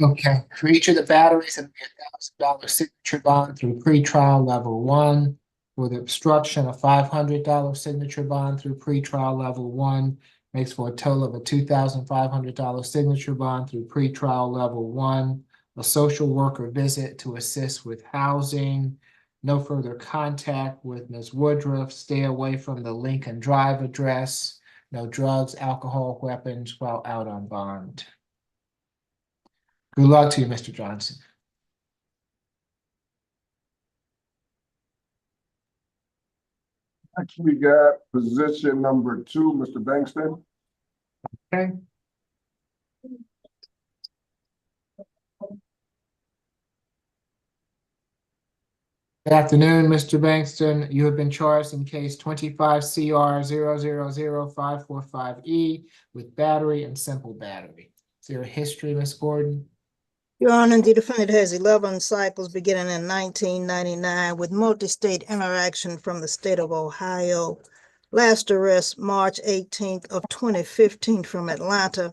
Okay, for each of the batteries, it'll be $1,000 signature bond through pretrial level 1. For the obstruction, a $500 signature bond through pretrial level 1 makes for a total of a $2,500 signature bond through pretrial level 1. A social worker visit to assist with housing. No further contact with Ms. Woodruff. Stay away from the Lincoln Drive address. No drugs, alcohol, weapons while out on bond. Good luck to you, Mr. Johnson. Next, we got position number 2, Mr. Bankston. Okay. Good afternoon, Mr. Bankston. You have been charged in case 25 CR 0000545E with battery and simple battery. Is there a history, Ms. Gordon? Your Honor, the defendant has 11 cycles beginning in 1999 with multi-state interaction from the state of Ohio. Last arrest, March 18th of 2015 from Atlanta.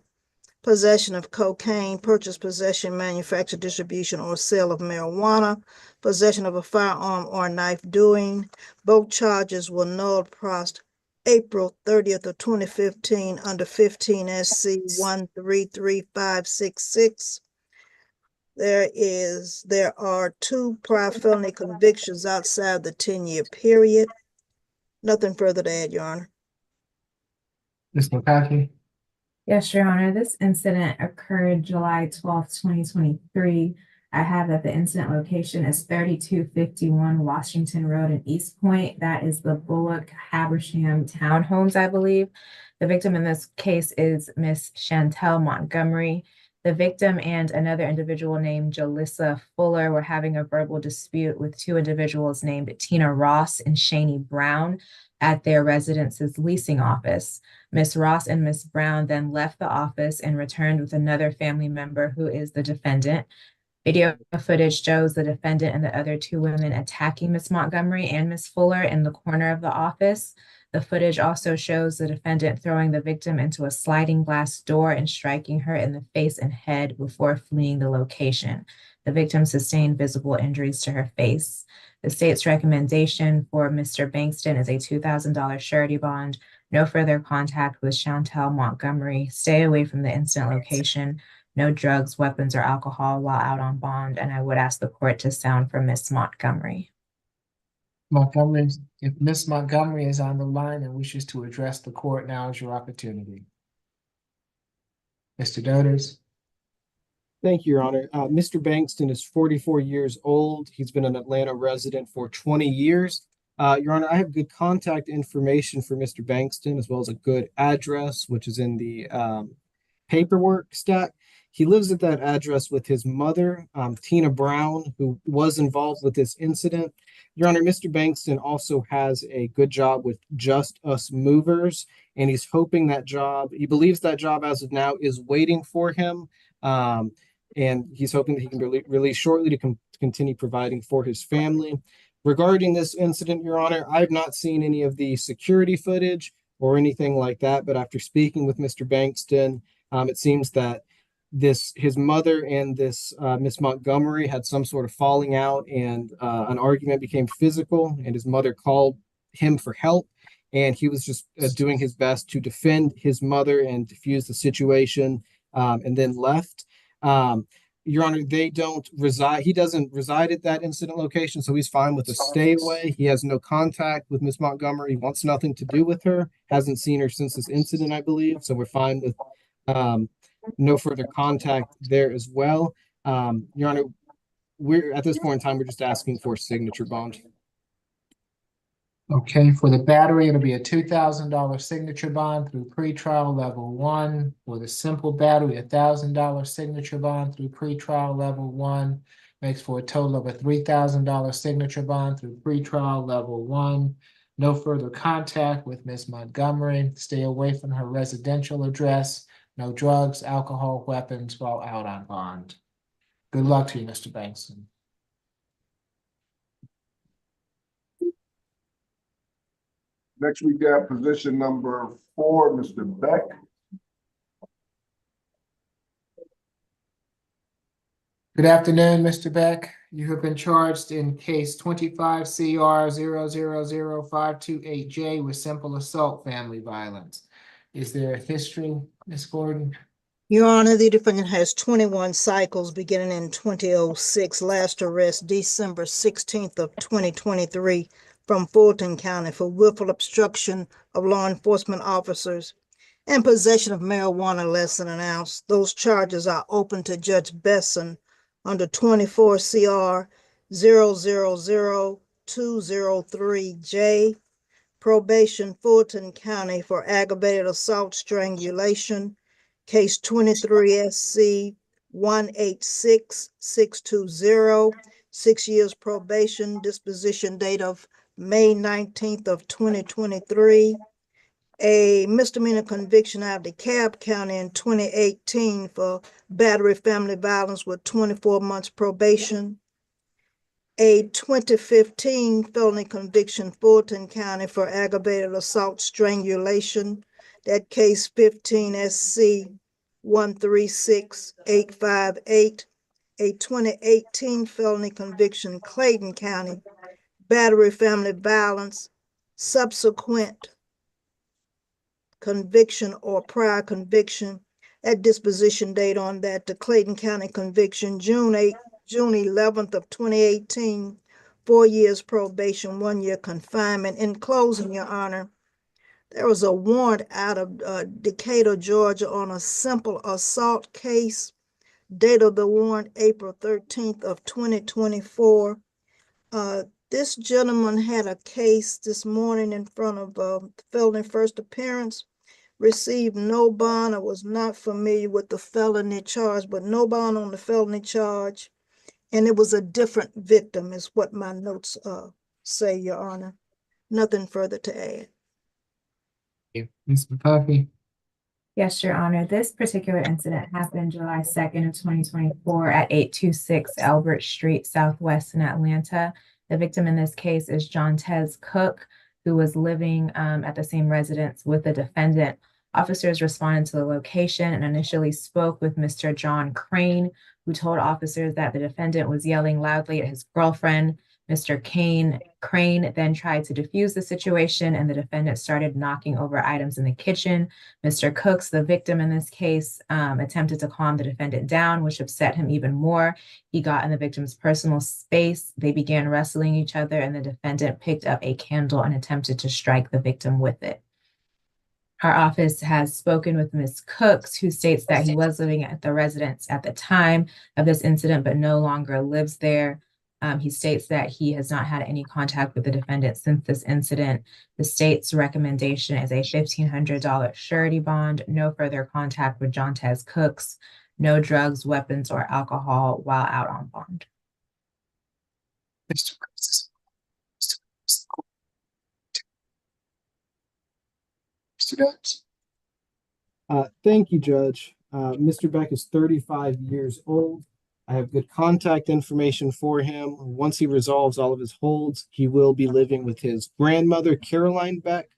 Possession of cocaine, purchase, possession, manufacture, distribution, or sale of marijuana, possession of a firearm or knife doing. Both charges were null prost April 30th of 2015 under 15 SC 133566. There are 2 prior felony convictions outside the 10-year period. Nothing further to add, Your Honor. Ms. McCarthy? Yes, Your Honor, this incident occurred July 12th, 2023. I have that the incident location is 3251 Washington Road in East Point. That is the Bullock Habersham Townhomes, I believe. The victim in this case is Miss Chantel Montgomery. The victim and another individual named Jalissa Fuller were having a verbal dispute with 2 individuals named Tina Ross and Shani Brown at their residence's leasing office. Miss Ross and Miss Brown then left the office and returned with another family member who is the defendant. Video footage shows the defendant and the other 2 women attacking Miss Montgomery and Miss Fuller in the corner of the office. The footage also shows the defendant throwing the victim into a sliding glass door and striking her in the face and head before fleeing the location. The victim sustained visible injuries to her face. The state's recommendation for Mr. Bankston is a $2,000 surety bond. No further contact with Chantel Montgomery. Stay away from the incident location. No drugs, weapons, or alcohol while out on bond. And I would ask the court to sound for Miss Montgomery. Montgomery, if Ms. Montgomery is on the line and wishes to address the court, now is your opportunity. Mr. Doders? Thank you, Your Honor. Mr. Bankston is 44 years old. He's been an Atlanta resident for 20 years. Your Honor, I have good contact information for Mr. Bankston, as well as a good address, which is in the paperwork stack. He lives at that address with his mother, Tina Brown, who was involved with this incident. Your Honor, Mr. Bankston also has a good job with Just Us Movers, and he's hoping that job, he believes that job as of now is waiting for him. And he's hoping that he can be released shortly to continue providing for his family. Regarding this incident, Your Honor, I have not seen any of the security footage or anything like that, but after speaking with Mr. Bankston, it seems that his mother and this Miss Montgomery had some sort of falling out, and an argument became physical, and his mother called him for help, and he was just doing his best to defend his mother and defuse the situation, and then left. Your Honor, they don't reside, he doesn't reside at that incident location, so he's fine with a stay away. He has no contact with Miss Montgomery, wants nothing to do with her, hasn't seen her since this incident, I believe, so we're fine with no further contact there as well. Your Honor, we're at this point in time, we're just asking for a signature bond. Okay, for the battery, it'll be a $2,000 signature bond through pretrial level 1. For the simple battery, $1,000 signature bond through pretrial level 1. makes for a total of a $3,000 signature bond through pretrial level 1. No further contact with Ms. Montgomery. Stay away from her residential address. No drugs, alcohol, weapons while out on bond. Good luck to you, Mr. Bankston. Next, we got position number 4, Mr. Beck. Good afternoon, Mr. Beck. You have been charged in case 25 CR 0000528J with simple assault family violence. Is there a history, Ms. Gordon? Your Honor, the defendant has 21 cycles beginning in 2006, last arrest December 16th of 2023 from Fulton County for willful obstruction of law enforcement officers and possession of marijuana less than an ounce. Those charges are open to Judge Besson under 24 CR 000203J. Probation, Fulton County, for aggravated assault strangulation. Case 23 SC 186620, 6 years probation, disposition date of May 19th of 2023. A misdemeanor conviction out of DeKalb County in 2018 for battery family violence with 24 months probation. A 2015 felony conviction, Fulton County, for aggravated assault strangulation. That case 15 SC 136858. A 2018 felony conviction, Clayton County, battery family violence, subsequent conviction or prior conviction. At disposition date on that, the Clayton County conviction, June 11th of 2018, 4 years probation, 1 year confinement. In closing, Your Honor, there was a warrant out of Decatur, Georgia on a simple assault case. Date of the warrant, April 13th of 2024. This gentleman had a case this morning in front of felony first appearance, received no bond. I was not familiar with the felony charge, but no bond on the felony charge. And it was a different victim is what my notes say, Your Honor. Nothing further to add. Ms. McCarthy? Yes, Your Honor. This particular incident happened July 2nd of 2024 at 826 Albert Street, Southwest in Atlanta. The victim in this case is John Tez Cook, who was living at the same residence with the defendant. Officers responded to the location and initially spoke with Mr. John Crane, who told officers that the defendant was yelling loudly at his girlfriend. Mr. Crane then tried to defuse the situation, and the defendant started knocking over items in the kitchen. Mr. Cooks, the victim in this case, attempted to calm the defendant down, which upset him even more. He got in the victim's personal space. They began wrestling each other, and the defendant picked up a candle and attempted to strike the victim with it. Our office has spoken with Ms. Cooks, who states that he was living at the residence at the time of this incident, but no longer lives there. He states that he has not had any contact with the defendant since this incident. The state's recommendation is a $1,500 surety bond, no further contact with John Tez Cooks, no drugs, weapons, or alcohol while out on bond. Mr. Dutch? Thank you, Judge. Mr. Beck is 35 years old. I have good contact information for him. Once he resolves all of his holds, he will be living with his grandmother, Caroline Beck.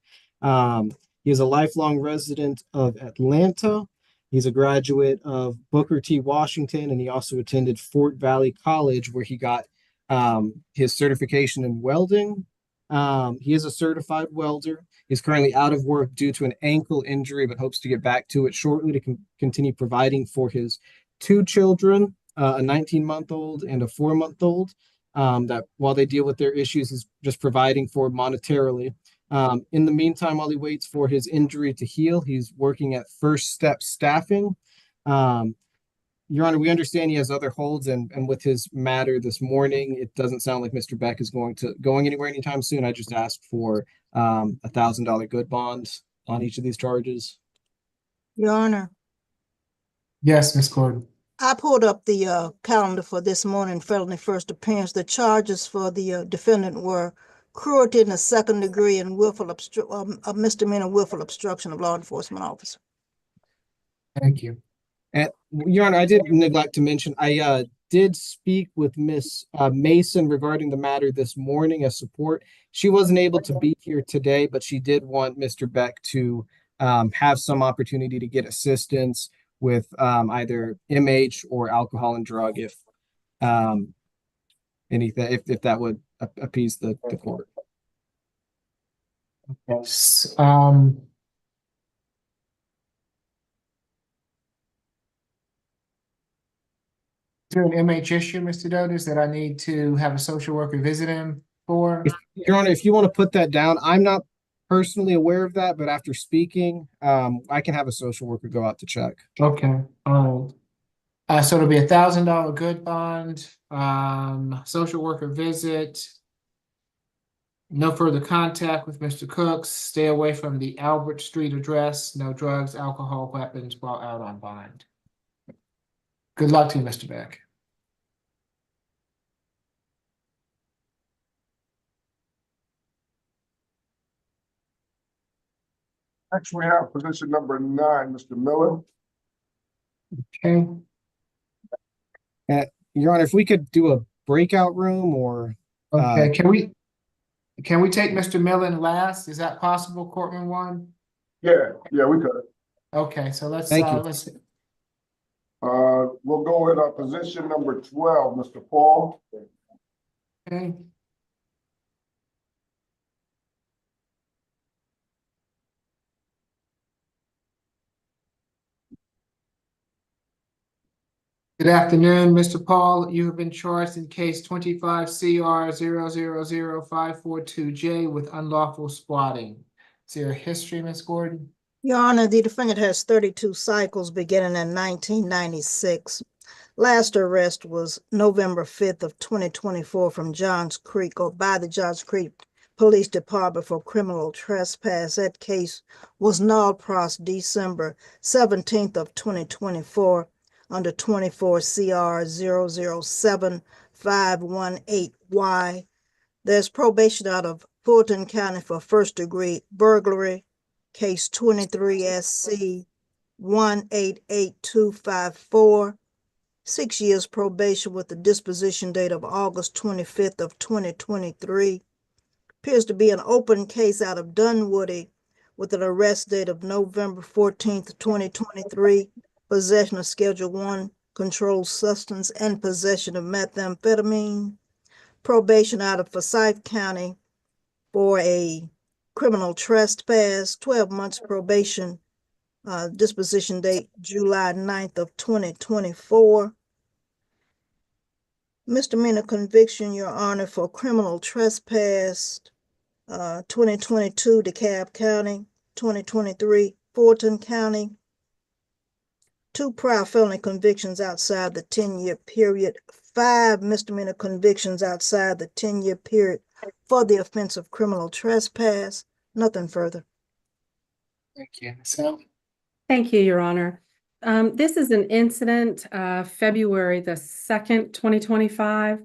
He is a lifelong resident of Atlanta. He's a graduate of Booker T. Washington, and he also attended Fort Valley College, where he got his certification in welding. He is a certified welder. He's currently out of work due to an ankle injury, but hopes to get back to it shortly to continue providing for his 2 children, a 19-month-old and a 4-month-old, that while they deal with their issues, he's just providing for monetarily. In the meantime, while he waits for his injury to heal, he's working at First Step Staffing. Your Honor, we understand he has other holds, and with his matter this morning, it doesn't sound like Mr. Beck is going anywhere anytime soon. I just asked for $1,000 good bonds on each of these charges. Your Honor, Yes, Ms. Gordon. I pulled up the calendar for this morning, felony first appearance. The charges for the defendant were cruelty in the second degree and a misdemeanor willful obstruction of law enforcement officer. Thank you. And Your Honor, I did neglect to mention, I did speak with Miss Mason regarding the matter this morning as support. She wasn't able to be here today, but she did want Mr. Beck to have some opportunity to get assistance with either MH or alcohol and drug if anything, if that would appease the court. Yes. Is there an MH issue, Mr. Dotis, that I need to have a social worker visit him for? Your Honor, if you want to put that down, I'm not personally aware of that, but after speaking, I can have a social worker go out to check. Okay, so it'll be $1,000 good bond, social worker visit. No further contact with Mr. Cooks. Stay away from the Albert Street address. No drugs, alcohol, weapons while out on bond. Good luck to you, Mr. Beck. Next, we have position number 9, Mr. Miller. Okay, Your Honor, if we could do a breakout room or okay, can we take Mr. Millen last? Is that possible, courtroom 1? Yeah, we could. Okay, so let's Thank you. let's We'll go with position number 12, Mr. Paul. okay. Good afternoon, Mr. Paul. You have been charged in case 25 CR 0000542J with unlawful squatting. Is there a history, Ms. Gordon? Your Honor, the defendant has 32 cycles beginning in 1996. Last arrest was November 5th of 2024 from Johns Creek or by the Johns Creek Police Department for criminal trespass. That case was null pros December 17th of 2024 under 24 CR 007518Y. There's probation out of Fulton County for first degree burglary, case 23 SC 188254. 6 years probation with the disposition date of August 25th of 2023. Appears to be an open case out of Dunwoody with an arrest date of November 14th, 2023. Possession of Schedule 1 controlled substance and possession of methamphetamine. Probation out of Forsyth County for a criminal trespass, 12 months probation. Disposition date July 9th of 2024. Misdemeanor conviction, Your Honor, for criminal trespass, 2022 DeKalb County, 2023 Fulton County. 2 prior felony convictions outside the 10-year period, 5 misdemeanor convictions outside the 10-year period for the offense of criminal trespass. Nothing further. Thank you. So, Thank you, Your Honor. This is an incident, February the 2nd, 2025.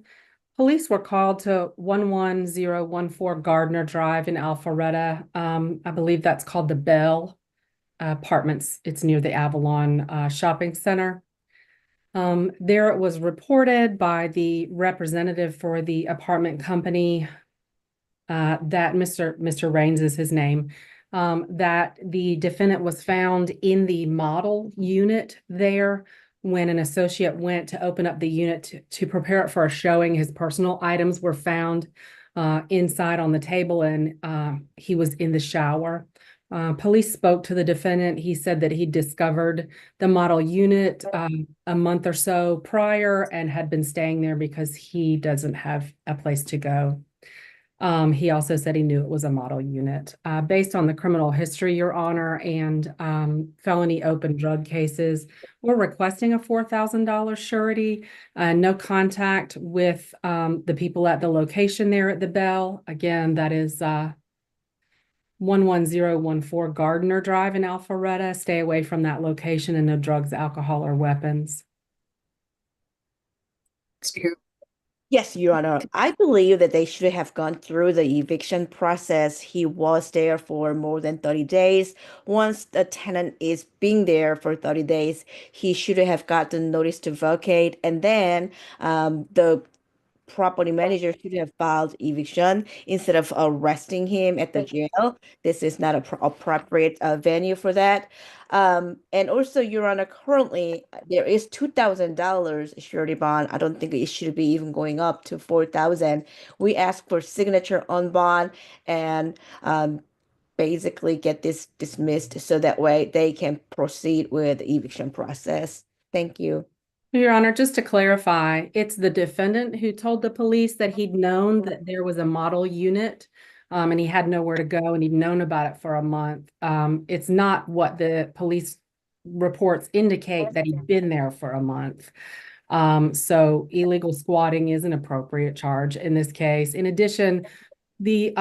Police were called to 11014 Gardner Drive in Alpharetta. I believe that's called the Bell Apartments. It's near the Avalon Shopping Center. There it was reported by the representative for the apartment company that Mr. Raines is his name, that the defendant was found in the model unit there when an associate went to open up the unit to prepare it for a showing. His personal items were found inside on the table, and he was in the shower. Police spoke to the defendant. He said that he discovered the model unit a month or so prior and had been staying there because he doesn't have a place to go. He also said he knew it was a model unit. Based on the criminal history, Your Honor, and felony open drug cases, we're requesting a $4,000 surety. No contact with the people at the location there at the Bell. Again, that is 11014 Gardner Drive in Alpharetta. Stay away from that location, and no drugs, alcohol, or weapons. Yes, Your Honor. I believe that they should have gone through the eviction process. He was there for more than 30 days. Once the tenant is being there for 30 days, he should have gotten notice to vacate. And then the property manager should have filed eviction instead of arresting him at the jail. This is not a appropriate venue for that. And also, Your Honor, currently there is $2,000 surety bond. I don't think it should be even going up to 4,000. We ask for signature on bond and basically get this dismissed so that way they can proceed with the eviction process. Thank you. Your Honor, just to clarify, it's the defendant who told the police that he'd known that there was a model unit, and he had nowhere to go, and he'd known about it for a month. It's not what the police reports indicate that he'd been there for a month. So illegal squatting is an appropriate charge in this case. In addition, the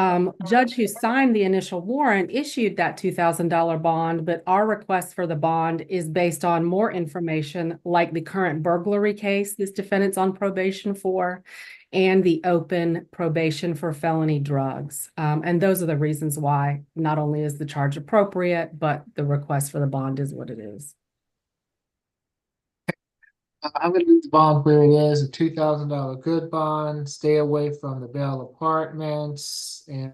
judge who signed the initial warrant issued that $2,000 bond, but our request for the bond is based on more information like the current burglary case this defendant's on probation for and the open probation for felony drugs. And those are the reasons why not only is the charge appropriate, but the request for the bond is what it is. I'm gonna leave the bond where it is, a $2,000 good bond, stay away from the Bell Apartments and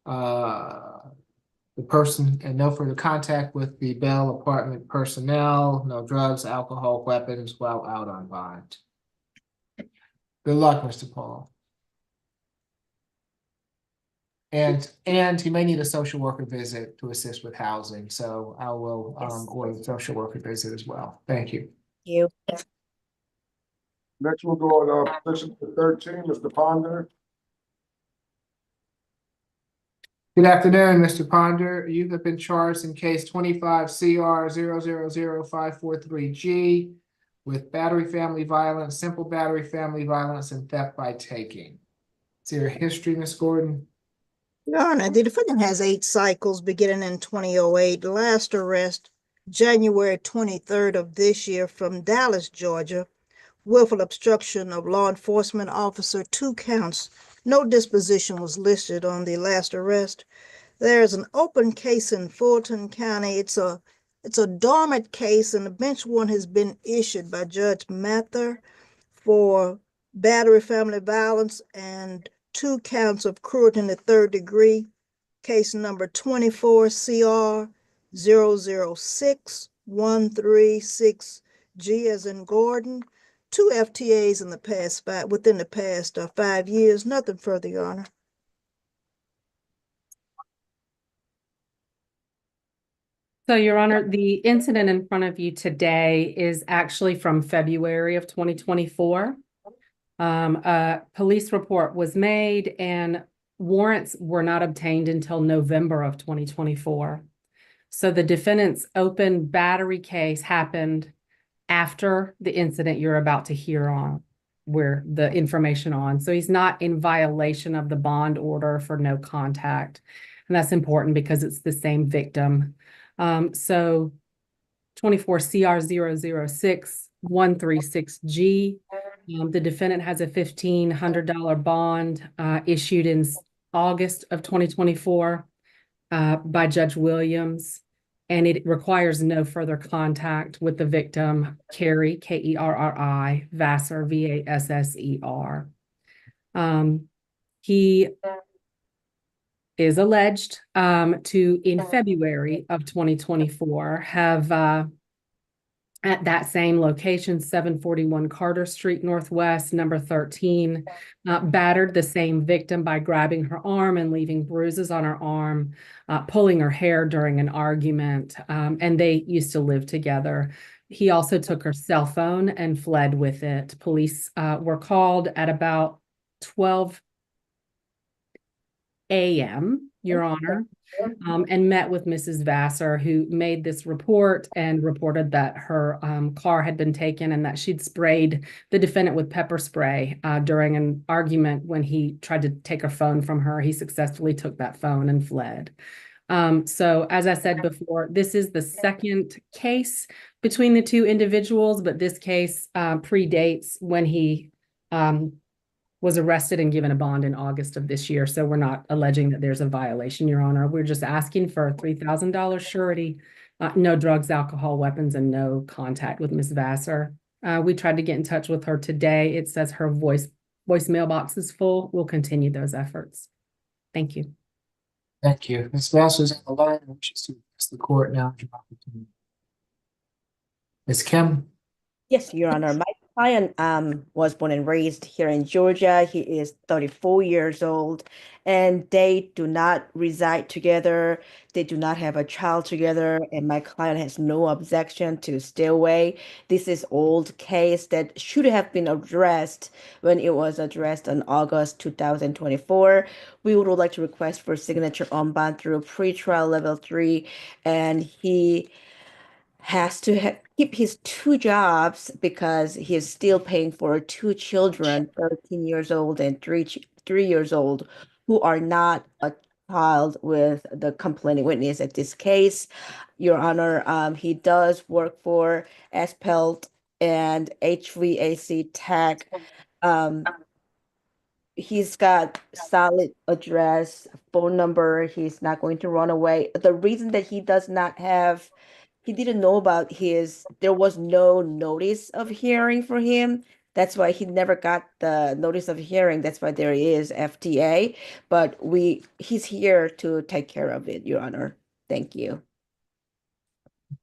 the person, and no further contact with the Bell Apartment personnel, no drugs, alcohol, weapons while out on bond. Good luck, Mr. Paul. And he may need a social worker visit to assist with housing, so I will order the social worker visit as well. Thank you. You. Next, we'll go on position 13, Mr. Ponder. Good afternoon, Mr. Ponder. You have been charged in case 25 CR 000543G with battery family violence, simple battery family violence, and theft by taking. Is there a history, Ms. Gordon? Your Honor, the defendant has 8 cycles beginning in 2008. Last arrest, January 23rd of this year from Dallas, Georgia. Willful obstruction of law enforcement officer, 2 counts. No disposition was listed on the last arrest. There's an open case in Fulton County. It's a dormant case, and the bench warrant has been issued by Judge Mather for battery family violence and 2 counts of cruelty in the 3rd degree. Case number 24 CR 006-136G as in Gordon. 2 FTAs in the past within the past 5 years. Nothing further, Your Honor. So, Your Honor, the incident in front of you today is actually from February of 2024. A police report was made and warrants were not obtained until November of 2024. So the defendant's open battery case happened after the incident you're about to hear on, where the information on. So he's not in violation of the bond order for no contact. And that's important because it's the same victim. So 24 CR 006-136G. The defendant has a $1,500 bond issued in August of 2024 by Judge Williams, and it requires no further contact with the victim, Kerry, Kerri, Vasser, Vasser. He is alleged to, in February of 2024, have at that same location, 741 Carter Street Northwest, number 13, battered the same victim by grabbing her arm and leaving bruises on her arm, pulling her hair during an argument, and they used to live together. He also took her cell phone and fled with it. Police were called at about 12 a.m., Your Honor, and met with Mrs. Vasser, who made this report and reported that her car had been taken and that she'd sprayed the defendant with pepper spray during an argument when he tried to take her phone from her. He successfully took that phone and fled. So as I said before, this is the second case between the two individuals, but this case predates when he was arrested and given a bond in August of this year. So we're not alleging that there's a violation, Your Honor. We're just asking for a $3,000 surety, no drugs, alcohol, weapons, and no contact with Ms. Vassar. We tried to get in touch with her today. It says her voicemail box is full. We'll continue those efforts. Thank you. Thank you. Ms. Vassar's on the line, and wishes to address the court now. Ms. Kim? Yes, Your Honor. My client was born and raised here in Georgia. He is 34 years old, and they do not reside together. They do not have a child together, and my client has no objection to stay away. This is old case that should have been addressed when it was addressed in August 2024. We would like to request for signature on bond through pretrial level 3, and he has to keep his two jobs because he is still paying for two children, 13 years old and 3 years old, who are not a child with the complaining witness at this case. Your Honor, he does work for Espelt and HVAC Tech. He's got solid address, phone number. He's not going to run away. The reason that he didn't know about there was no notice of hearing for him. That's why he never got the notice of hearing. That's why there is FTA. But he's here to take care of it, Your Honor. Thank you.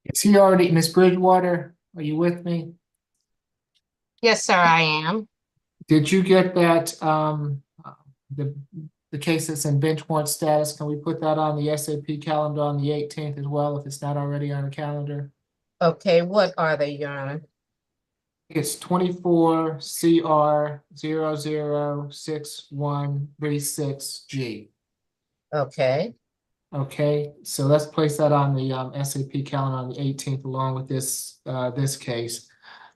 Is he already, Ms. Bridgewater, are you with me? Yes, sir, I am. Did you get that, the case that's in bench warrant status? Can we put that on the SAP calendar on the 18th as well, if it's not already on the calendar? Okay, what are they, Your Honor? It's 24 CR 006136G. Okay, Okay, so let's place that on the SAP calendar on the 18th along with this case.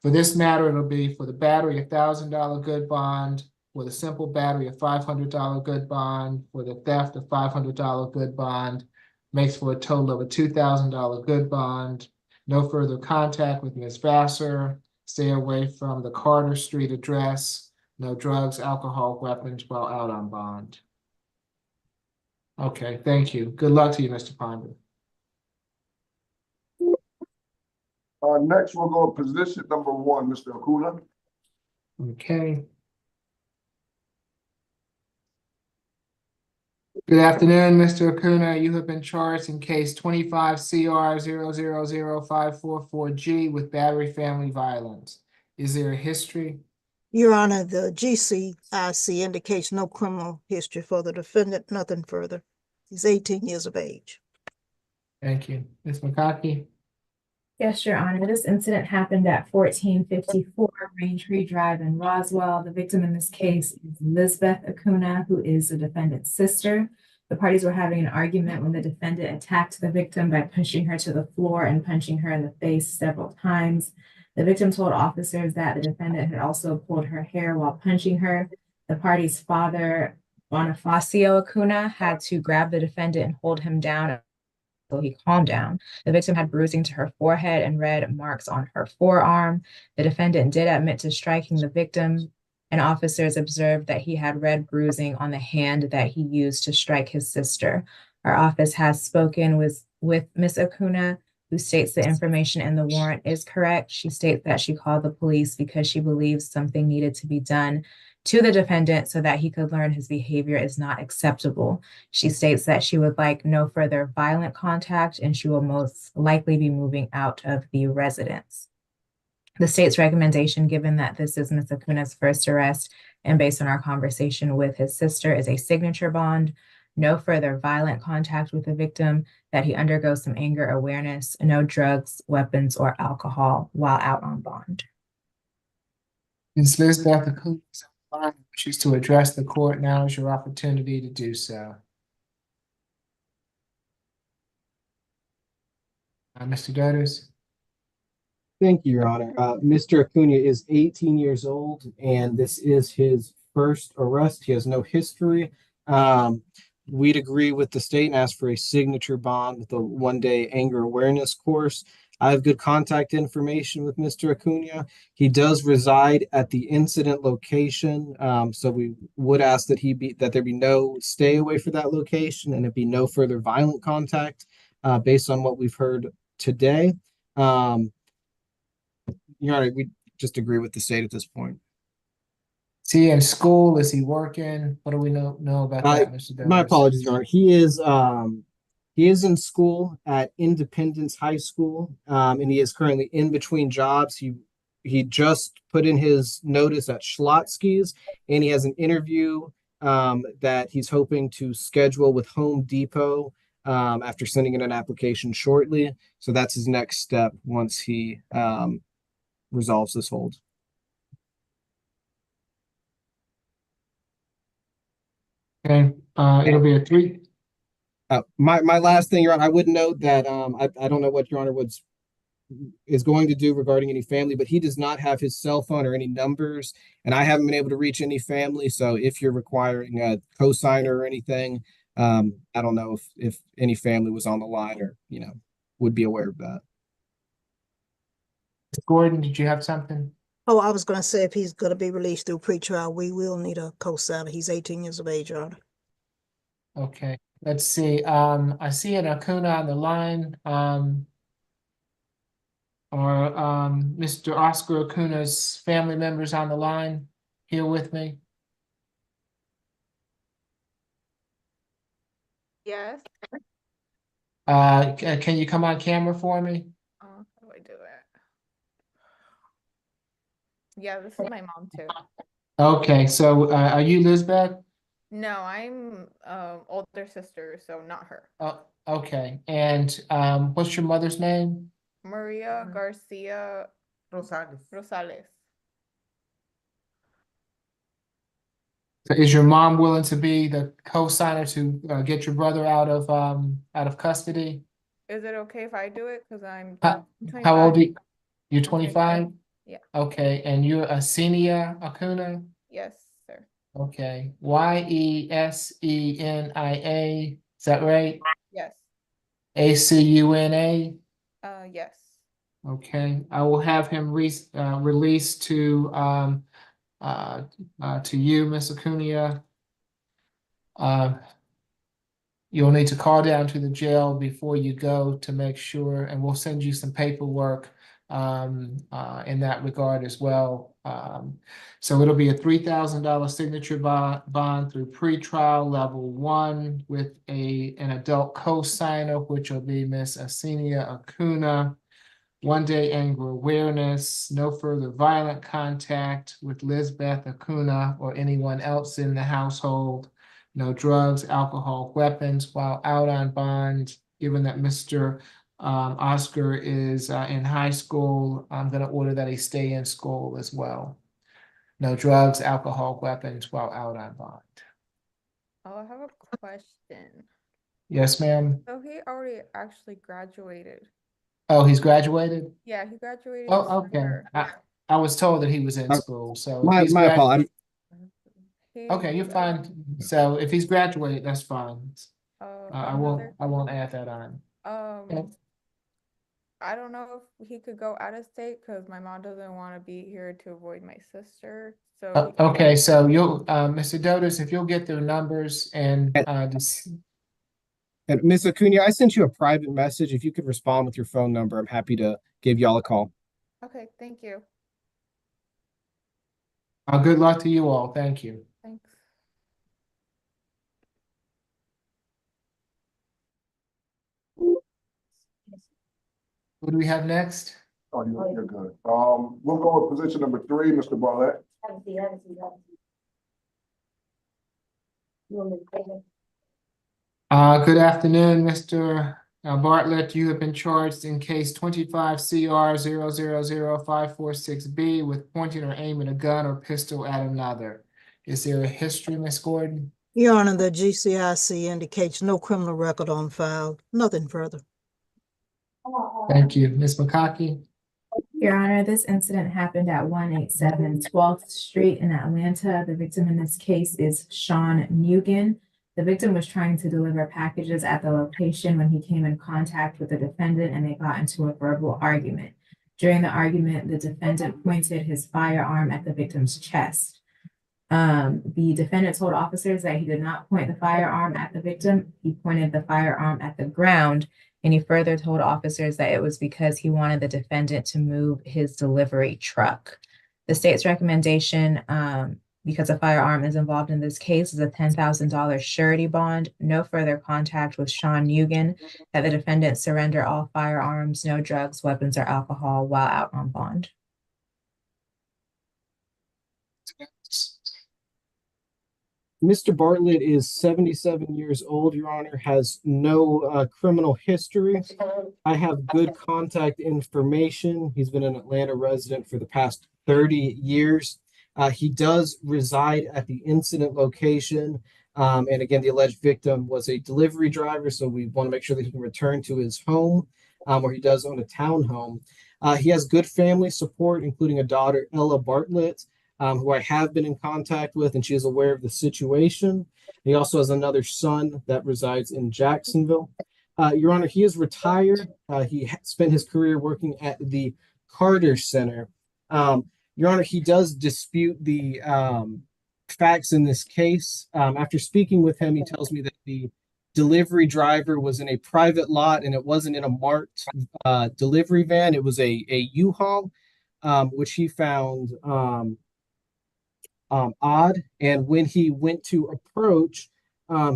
For this matter, it'll be for the battery, $1,000 good bond. For the simple battery, a $500 good bond. For the theft, a $500 good bond. Makes for a total of a $2,000 good bond. No further contact with Ms. Vassar. Stay away from the Carter Street address. No drugs, alcohol, weapons while out on bond. Okay, thank you. Good luck to you, Mr. Ponder. Next, we'll go to position number 1, Mr. Acuna. Okay. Good afternoon, Mr. Acuna. You have been charged in case 25 CR 000544G with battery family violence. Is there a history? Your Honor, the GCIC indicates no criminal history for the defendant, nothing further. He's 18 years of age. Thank you. Ms. McConkey? Yes, Your Honor. This incident happened at 1454 Raintree Drive in Roswell. The victim in this case is Lisbeth Acuna, who is the defendant's sister. The parties were having an argument when the defendant attacked the victim by pushing her to the floor and punching her in the face several times. The victim told officers that the defendant had also pulled her hair while punching her. The party's father, Bonifacio Acuna, had to grab the defendant and hold him down until he calmed down. The victim had bruising to her forehead and red marks on her forearm. The defendant did admit to striking the victim, and officers observed that he had red bruising on the hand that he used to strike his sister. Our office has spoken with Ms. Acuna, who states the information in the warrant is correct. She states that she called the police because she believes something needed to be done to the defendant so that he could learn his behavior is not acceptable. She states that she would like no further violent contact and she will most likely be moving out of the residence. The state's recommendation, given that this is Ms. Acuna's first arrest and based on our conversation with his sister, is a signature bond, no further violent contact with the victim, that he undergoes some anger awareness, no drugs, weapons, or alcohol while out on bond. Ms. Lisbeth Acuna wishes to address the court. Now is your opportunity to do so. Mr. Dodos? Thank you, Your Honor. Mr. Acuna is 18 years old, and this is his first arrest. He has no history. we'd agree with the state and ask for a signature bond with a 1-day anger awareness course. I have good contact information with Mr. Acuna. He does reside at the incident location, so we would ask that there be no stay away for that location and it be no further violent contact, based on what we've heard today. Your Honor, we just agree with the state at this point. Is he in school? Is he working? What do we know about that, Mr. My Davis? apologies, Your Honor. He is in school at Independence High School, and he is currently in between jobs. He just put in his notice at Schlotsky's, and he has an interview that he's hoping to schedule with Home Depot after sending in an application shortly. So that's his next step once he resolves this hold. Okay, it'll be a 3. My last thing, Your Honor, I would note that I don't know what Your Honor is going to do regarding any family, but he does not have his cell phone or any numbers, and I haven't been able to reach any family. So if you're requiring a cosigner or anything, I don't know if any family was on the line or would be aware of that. Gordon, did you have something? Oh, I was gonna say if he's gonna be released through pretrial, we will need a co-signer. He's 18 years of age, Your Honor. Okay, let's see. I see an Acuna on the line. Or Mr. Oscar Acuna's family members on the line here with me. Yes. Can you come on camera for me? How do I do it? Yeah, this is my mom too. Okay, so are you Lisbeth? No, I'm older sister, so not her. Okay, and what's your mother's name? Maria Garcia Rosales. So is your mom willing to be the co-signer to get your brother out of custody? Is it okay if I do it? Because I'm How 25. old are you? You're I'm 25? Yeah. Okay, and you're a senior Acuna? Yes, sir. Okay, Yesenia, is that right? Yes. Acuna? Yes. Okay, I will have him released to you, Miss Acuna. You'll need to call down to the jail before you go to make sure, and we'll send you some paperwork in that regard as well. So it'll be a $3,000 signature bond through pretrial level 1 with an adult co-signer, which will be Miss Yesenia Acuna. 1-day anger awareness, no further violent contact with Lisbeth Acuna or anyone else in the household. No drugs, alcohol, weapons while out on bond. Given that Mr. Oscar is in high school, I'm going to order that he stay in school as well. No drugs, alcohol, weapons while out on bond. Oh, I have a question. Yes, ma'am. So he already actually graduated. Oh, he's graduated? Yeah, he graduated. Oh, okay. December. I was told that he was in school, so if My he's apologies. Okay, you're fine. So if he's graduated, that's fine. I won't add that on. Okay. I don't know if he could go out of state because my mom doesn't want to be here to avoid my sister. So Okay, so you'll, Mr. Dodos, if you'll get their numbers and just. And Ms. Acuna, I sent you a private message. If you could respond with your phone number, I'm happy to give y'all a call. Okay, thank you. Good luck to you all. Thank you. Thanks. What do we have next? Oh, you're good. We'll go with position number 3, Mr. Bartlett. Good afternoon, Mr. Bartlett. You have been charged in case 25 CR 0000546B with pointing or aiming a gun or pistol at another. Is there a history, Miss Gordon? Your Honor, the GCIC indicates no criminal record on file. Nothing further. Thank you. Ms. McConkey? Your Honor, this incident happened at 187 12th Street in Atlanta. The victim in this case is Sean Mugen. The victim was trying to deliver packages at the location when he came in contact with the defendant and they got into a verbal argument. During the argument, the defendant pointed his firearm at the victim's chest. The defendant told officers that he did not point the firearm at the victim. He pointed the firearm at the ground, and he further told officers that it was because he wanted the defendant to move his delivery truck. The state's recommendation, because a firearm is involved in this case, is a $10,000 surety bond, no further contact with Sean Mugen, that the defendant surrender all firearms, no drugs, weapons, or alcohol while out on bond. Mr. Bartlett is 77 years old, Your Honor, has no criminal history. I have good contact information. He's been an Atlanta resident for the past 30 years. He does reside at the incident location. And again, the alleged victim was a delivery driver, so we want to make sure that he can return to his home, where he does own a townhome. He has good family support, including a daughter, Ella Bartlett, who I have been in contact with, and she is aware of the situation. He also has another son that resides in Jacksonville. Your Honor, he is retired. He spent his career working at the Carter Center. Your Honor, he does dispute the facts in this case. After speaking with him, he tells me that the delivery driver was in a private lot and it wasn't in a marked delivery van. It was a U-Haul, which he found odd. And when he went to approach,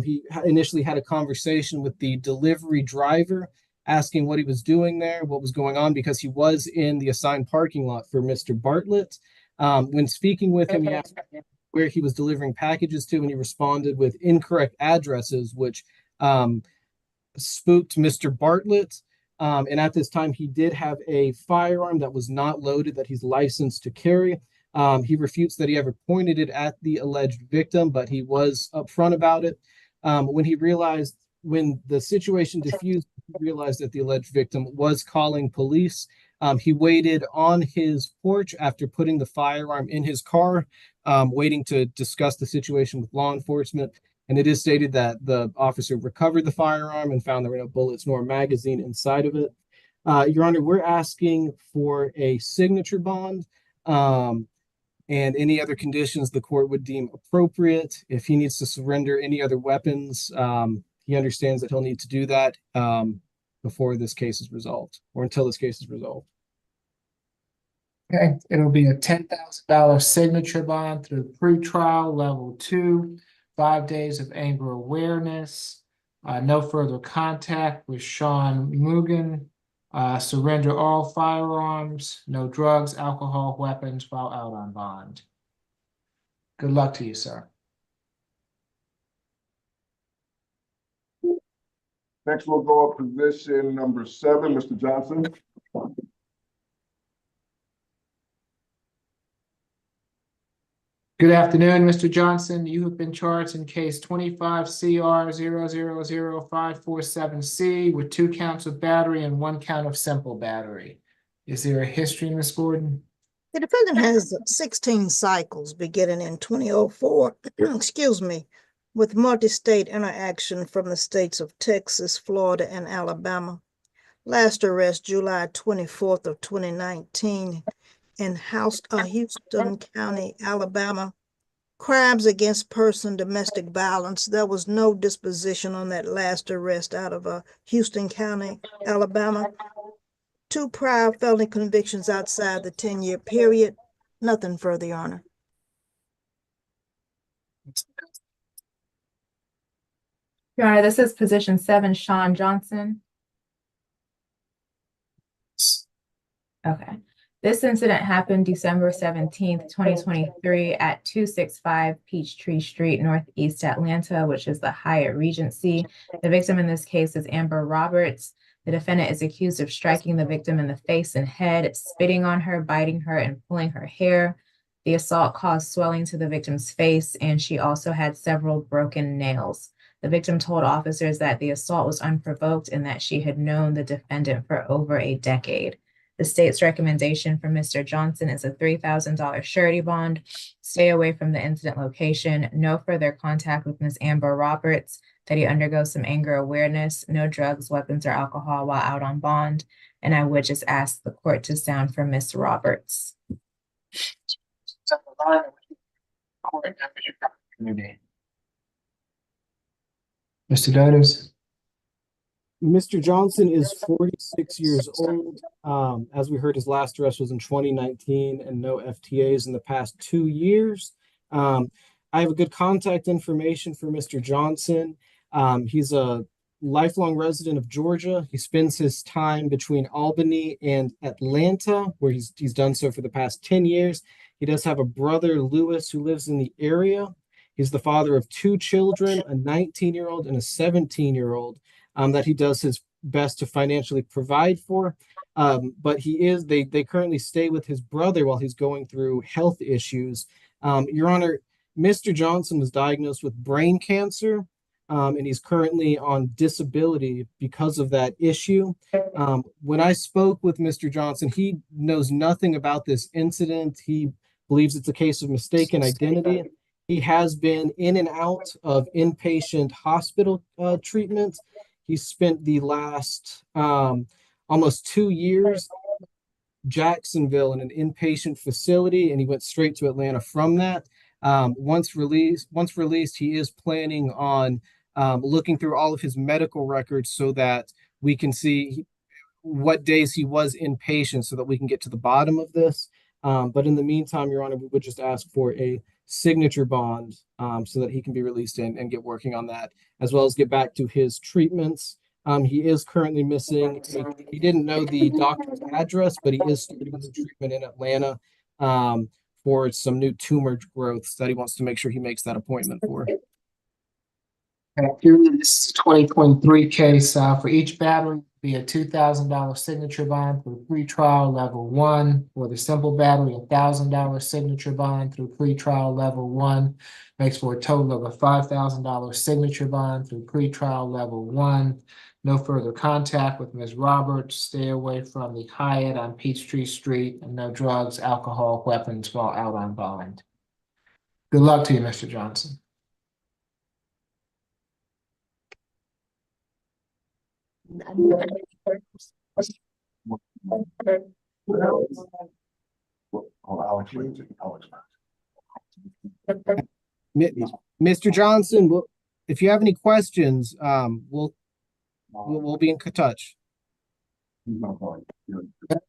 he initially had a conversation with the delivery driver, asking what he was doing there, what was going on, because he was in the assigned parking lot for Mr. Bartlett. When speaking with him, he asked where he was delivering packages to, and he responded with incorrect addresses, which spooked Mr. Bartlett. And at this time, he did have a firearm that was not loaded, that he's licensed to carry. He refutes that he ever pointed it at the alleged victim, but he was upfront about it. When the situation diffused, he realized that the alleged victim was calling police. He waited on his porch after putting the firearm in his car, waiting to discuss the situation with law enforcement. And it is stated that the officer recovered the firearm and found there were no bullets nor magazine inside of it. Your Honor, we're asking for a signature bond and any other conditions the court would deem appropriate. If he needs to surrender any other weapons, he understands that he'll need to do that before this case is resolved, or until this case is resolved. Okay, it'll be a $10,000 signature bond through pretrial level 2, 5 days of anger awareness, no further contact with Sean Mugen, surrender all firearms, no drugs, alcohol, weapons while out on bond. Good luck to you, sir. Next, we'll go up position number 7, Mr. Johnson. Good afternoon, Mr. Johnson. You have been charged in case 25 CR 000547C with 2 counts of battery and 1 count of simple battery. Is there a history, Ms. Gordon? The defendant has 16 cycles beginning in 2004, excuse me, with multi-state interaction from the states of Texas, Florida, and Alabama. Last arrest, July 24th of 2019 in Houston County, Alabama. Crimes against person, domestic violence. There was no disposition on that last arrest out of Houston County, Alabama. 2 prior felony convictions outside the 10-year period. Nothing further, Your Honor. Your Honor, this is position 7, Sean Johnson. Okay. This incident happened December 17th, 2023 at 265 Peachtree Street, Northeast Atlanta, which is the Hyatt Regency. The victim in this case is Amber Roberts. The defendant is accused of striking the victim in the face and head, spitting on her, biting her, and pulling her hair. The assault caused swelling to the victim's face, and she also had several broken nails. The victim told officers that the assault was unprovoked and that she had known the defendant for over a decade. The state's recommendation for Mr. Johnson is a $3,000 surety bond. Stay away from the incident location. No further contact with Ms. Amber Roberts. That he undergo some anger awareness. No drugs, weapons, or alcohol while out on bond. And I would just ask the court to sound for Ms. Roberts. Mr. Dodos? Mr. Johnson is 46 years old. As we heard, his last arrest was in 2019 and no FTAs in the past 2 years. I have a good contact information for Mr. Johnson. He's a lifelong resident of Georgia. He spends his time between Albany and Atlanta, where he's done so for the past 10 years. He does have a brother, Lewis, who lives in the area. He's the father of 2 children, a 19-year-old and a 17-year-old. That he does his best to financially provide for. But they currently stay with his brother while he's going through health issues. Your Honor, Mr. Johnson was diagnosed with brain cancer, and he's currently on disability because of that issue. When I spoke with Mr. Johnson, he knows nothing about this incident. He believes it's a case of mistaken identity. He has been in and out of inpatient hospital treatment. He spent the last almost 2 years Jacksonville in an inpatient facility, and he went straight to Atlanta from that. Once released, he is planning on looking through all of his medical records so that we can see what days he was inpatient so that we can get to the bottom of this. But in the meantime, Your Honor, we would just ask for a signature bond so that he can be released and get working on that, as well as get back to his treatments. He is currently missing. He didn't know the doctor's address, but he is starting his treatment in Atlanta for some new tumor growths that he wants to make sure he makes that appointment for. This is a 2023 case. For each battery, be a $2,000 signature bond through pretrial level 1. For the simple battery, $1,000 signature bond through pretrial level 1. Makes for a total of a $5,000 signature bond through pretrial level 1. No further contact with Ms. Roberts. Stay away from the Hyatt on Peachtree Street, and no drugs, alcohol, weapons while out on bond. Good luck to you, Mr. Johnson. Mr. Johnson, if you have any questions, we'll be in touch. I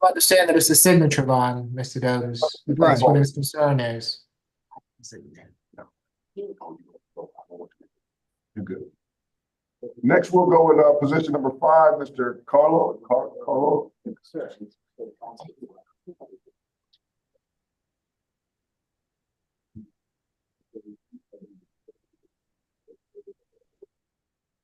understand that it's a signature bond, Mr. Dodos. That's Right. what his concern is. You're good. Next, we'll go with position number 5, Mr. Carlo. Carlo.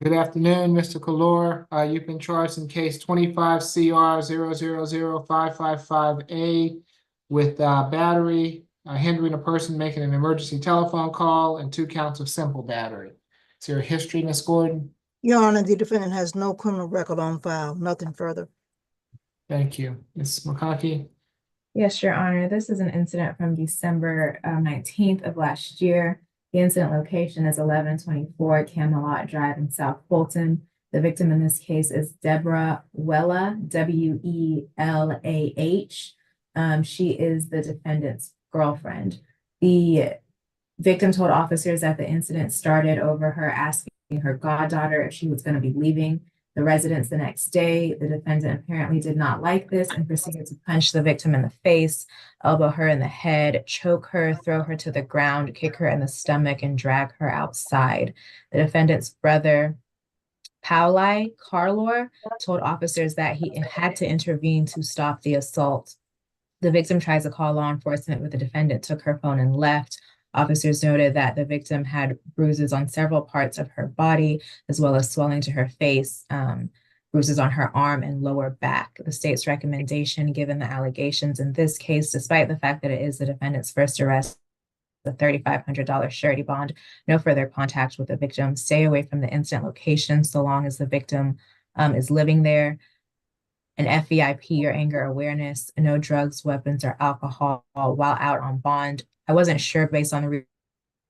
Good afternoon, Mr. Kalor. You've been charged in case 25 CR 0005555A with battery, hindering a person making an emergency telephone call, and 2 counts of simple battery. Is there a history, Ms. Gordon? Your Honor, the defendant has no criminal record on file. Nothing further. Thank you. Ms. McConkey? Yes, Your Honor. This is an incident from December 19th of last year. The incident location is 1124 Camelot Drive in South Fulton. The victim in this case is Deborah Wella, W-E-L-A-H. She is the defendant's girlfriend. The victim told officers that the incident started over her asking her goddaughter if she was going to be leaving the residence the next day. The defendant apparently did not like this and proceeded to punch the victim in the face, elbow her in the head, choke her, throw her to the ground, kick her in the stomach, and drag her outside. The defendant's brother, Pauli Carlor, told officers that he had to intervene to stop the assault. The victim tries to call law enforcement, but the defendant took her phone and left. Officers noted that the victim had bruises on several parts of her body, as well as swelling to her face, bruises on her arm and lower back. The state's recommendation, given the allegations in this case, despite the fact that it is the defendant's first arrest, the $3,500 surety bond, no further contact with the victim, stay away from the incident location so long as the victim is living there. an FEIP or anger awareness, no drugs, weapons, or alcohol while out on bond. I wasn't sure based on the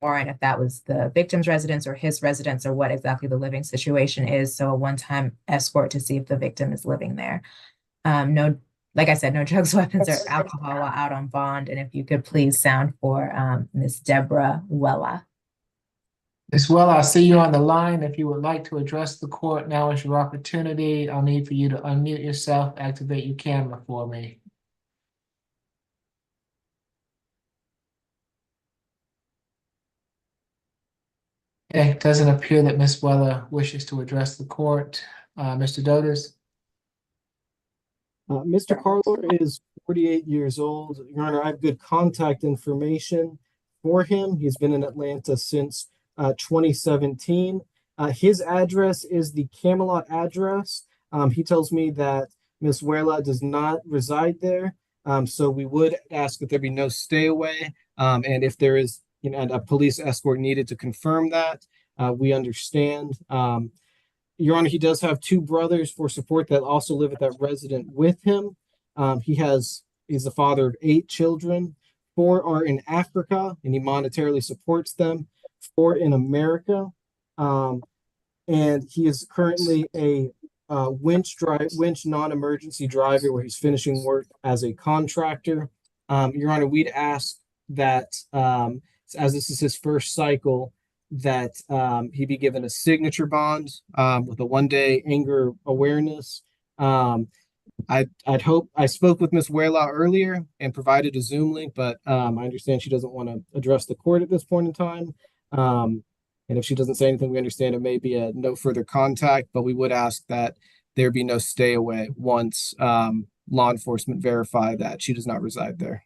warrant if that was the victim's residence or his residence or what exactly the living situation is. So a one-time escort to see if the victim is living there. No, like I said, no drugs, weapons, or alcohol while out on bond. And if you could please sound for Miss Deborah Wella. Ms. Well, I see you on the line. If you would like to address the court, now is your opportunity. I'll need for you to unmute yourself, activate your camera for me. Okay, it doesn't appear that Ms. Weller wishes to address the court. Mr. Dotis? Mr. Carler is 48 years old. Your Honor, I have good contact information for him. He's been in Atlanta since 2017. His address is the Camelot address. He tells me that Ms. Huela does not reside there. So we would ask that there be no stay away. And if there is, a police escort needed to confirm that, we understand. Your Honor, he does have two brothers for support that also live at that resident with him. He's the father of 8 children. 4 are in Africa, and he monetarily supports them. 4 in America, and he is currently a winch non-emergency driver, where he's finishing work as a contractor. Your Honor, we'd ask that as this is his first cycle, that he be given a signature bond with a 1-day anger awareness. I'd hope I spoke with Ms. Huela earlier and provided a Zoom link, but I understand she doesn't want to address the court at this point in time. And if she doesn't say anything, we understand it may be a no further contact, but we would ask that there be no stay away once law enforcement verify that she does not reside there.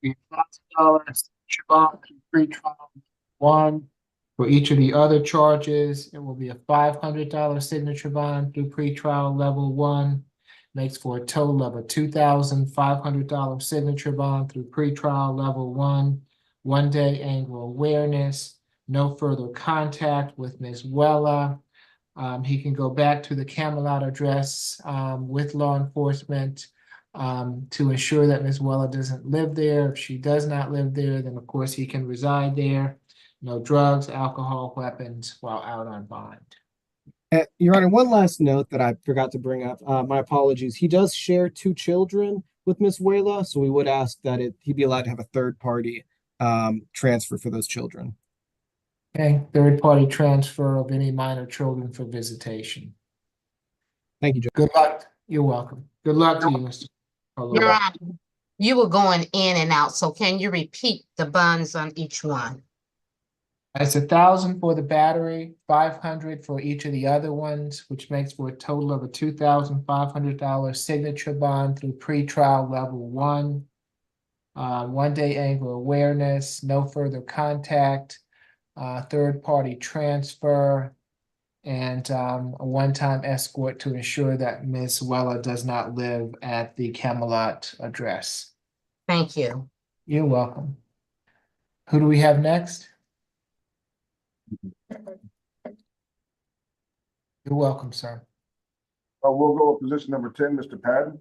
$1,000 pre-trial 1. For each of the other charges, it will be a $500 signature bond through pretrial level 1. Makes for a total of a $2,500 signature bond through pretrial level 1. 1-day anger awareness. No further contact with Ms. Wella. He can go back to the Camelot address with law enforcement to ensure that Ms. Weller doesn't live there. If she does not live there, then of course he can reside there. No drugs, alcohol, weapons while out on bond. Your Honor, one last note that I forgot to bring up. My apologies. He does share 2 children with Ms. Huela, so we would ask that he be allowed to have a third-party transfer for those children. Okay, third-party transfer of any minor children for visitation. Thank you, Judge. Good luck. You're welcome. Good luck to you, Mr. Your Honor, you were going in and out, so can you repeat the bonds on each one? It's $1,000 for the battery, $500 for each of the other ones, which makes for a total of a $2,500 signature bond through pretrial level 1. 1-day anger awareness, no further contact, third-party transfer, and a one-time escort to ensure that Ms. Weller does not live at the Camelot address. Thank you. You're welcome. Who do we have next? You're welcome, sir. We'll go with position number 10, Mr. Patton.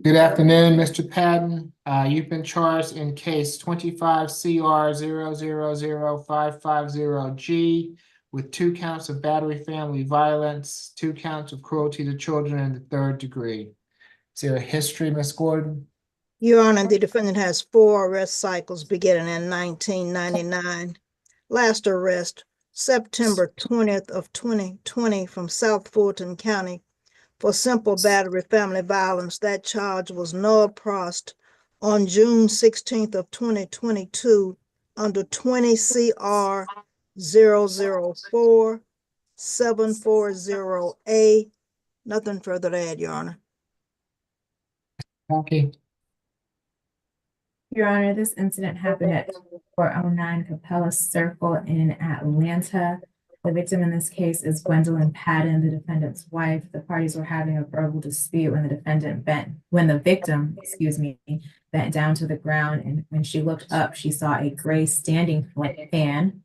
Good afternoon, Mr. Patton. You've been charged in case 25 CR 000550G with 2 counts of battery family violence, 2 counts of cruelty to children in the 3rd degree. Is there a history, Ms. Gordon? Your Honor, the defendant has 4 arrest cycles beginning in 1999. Last arrest, September 20th of 2020 from South Fulton County for simple battery family violence. That charge was null prost on June 16th of 2022 under 20 CR 004740A. Nothing further to add, Your Honor. Okay. Your Honor, this incident happened at 409 Capella Circle in Atlanta. The victim in this case is Gwendolyn Patton, the defendant's wife. The parties were having a verbal dispute when the victim, bent down to the ground, and when she looked up, she saw a gray standing fan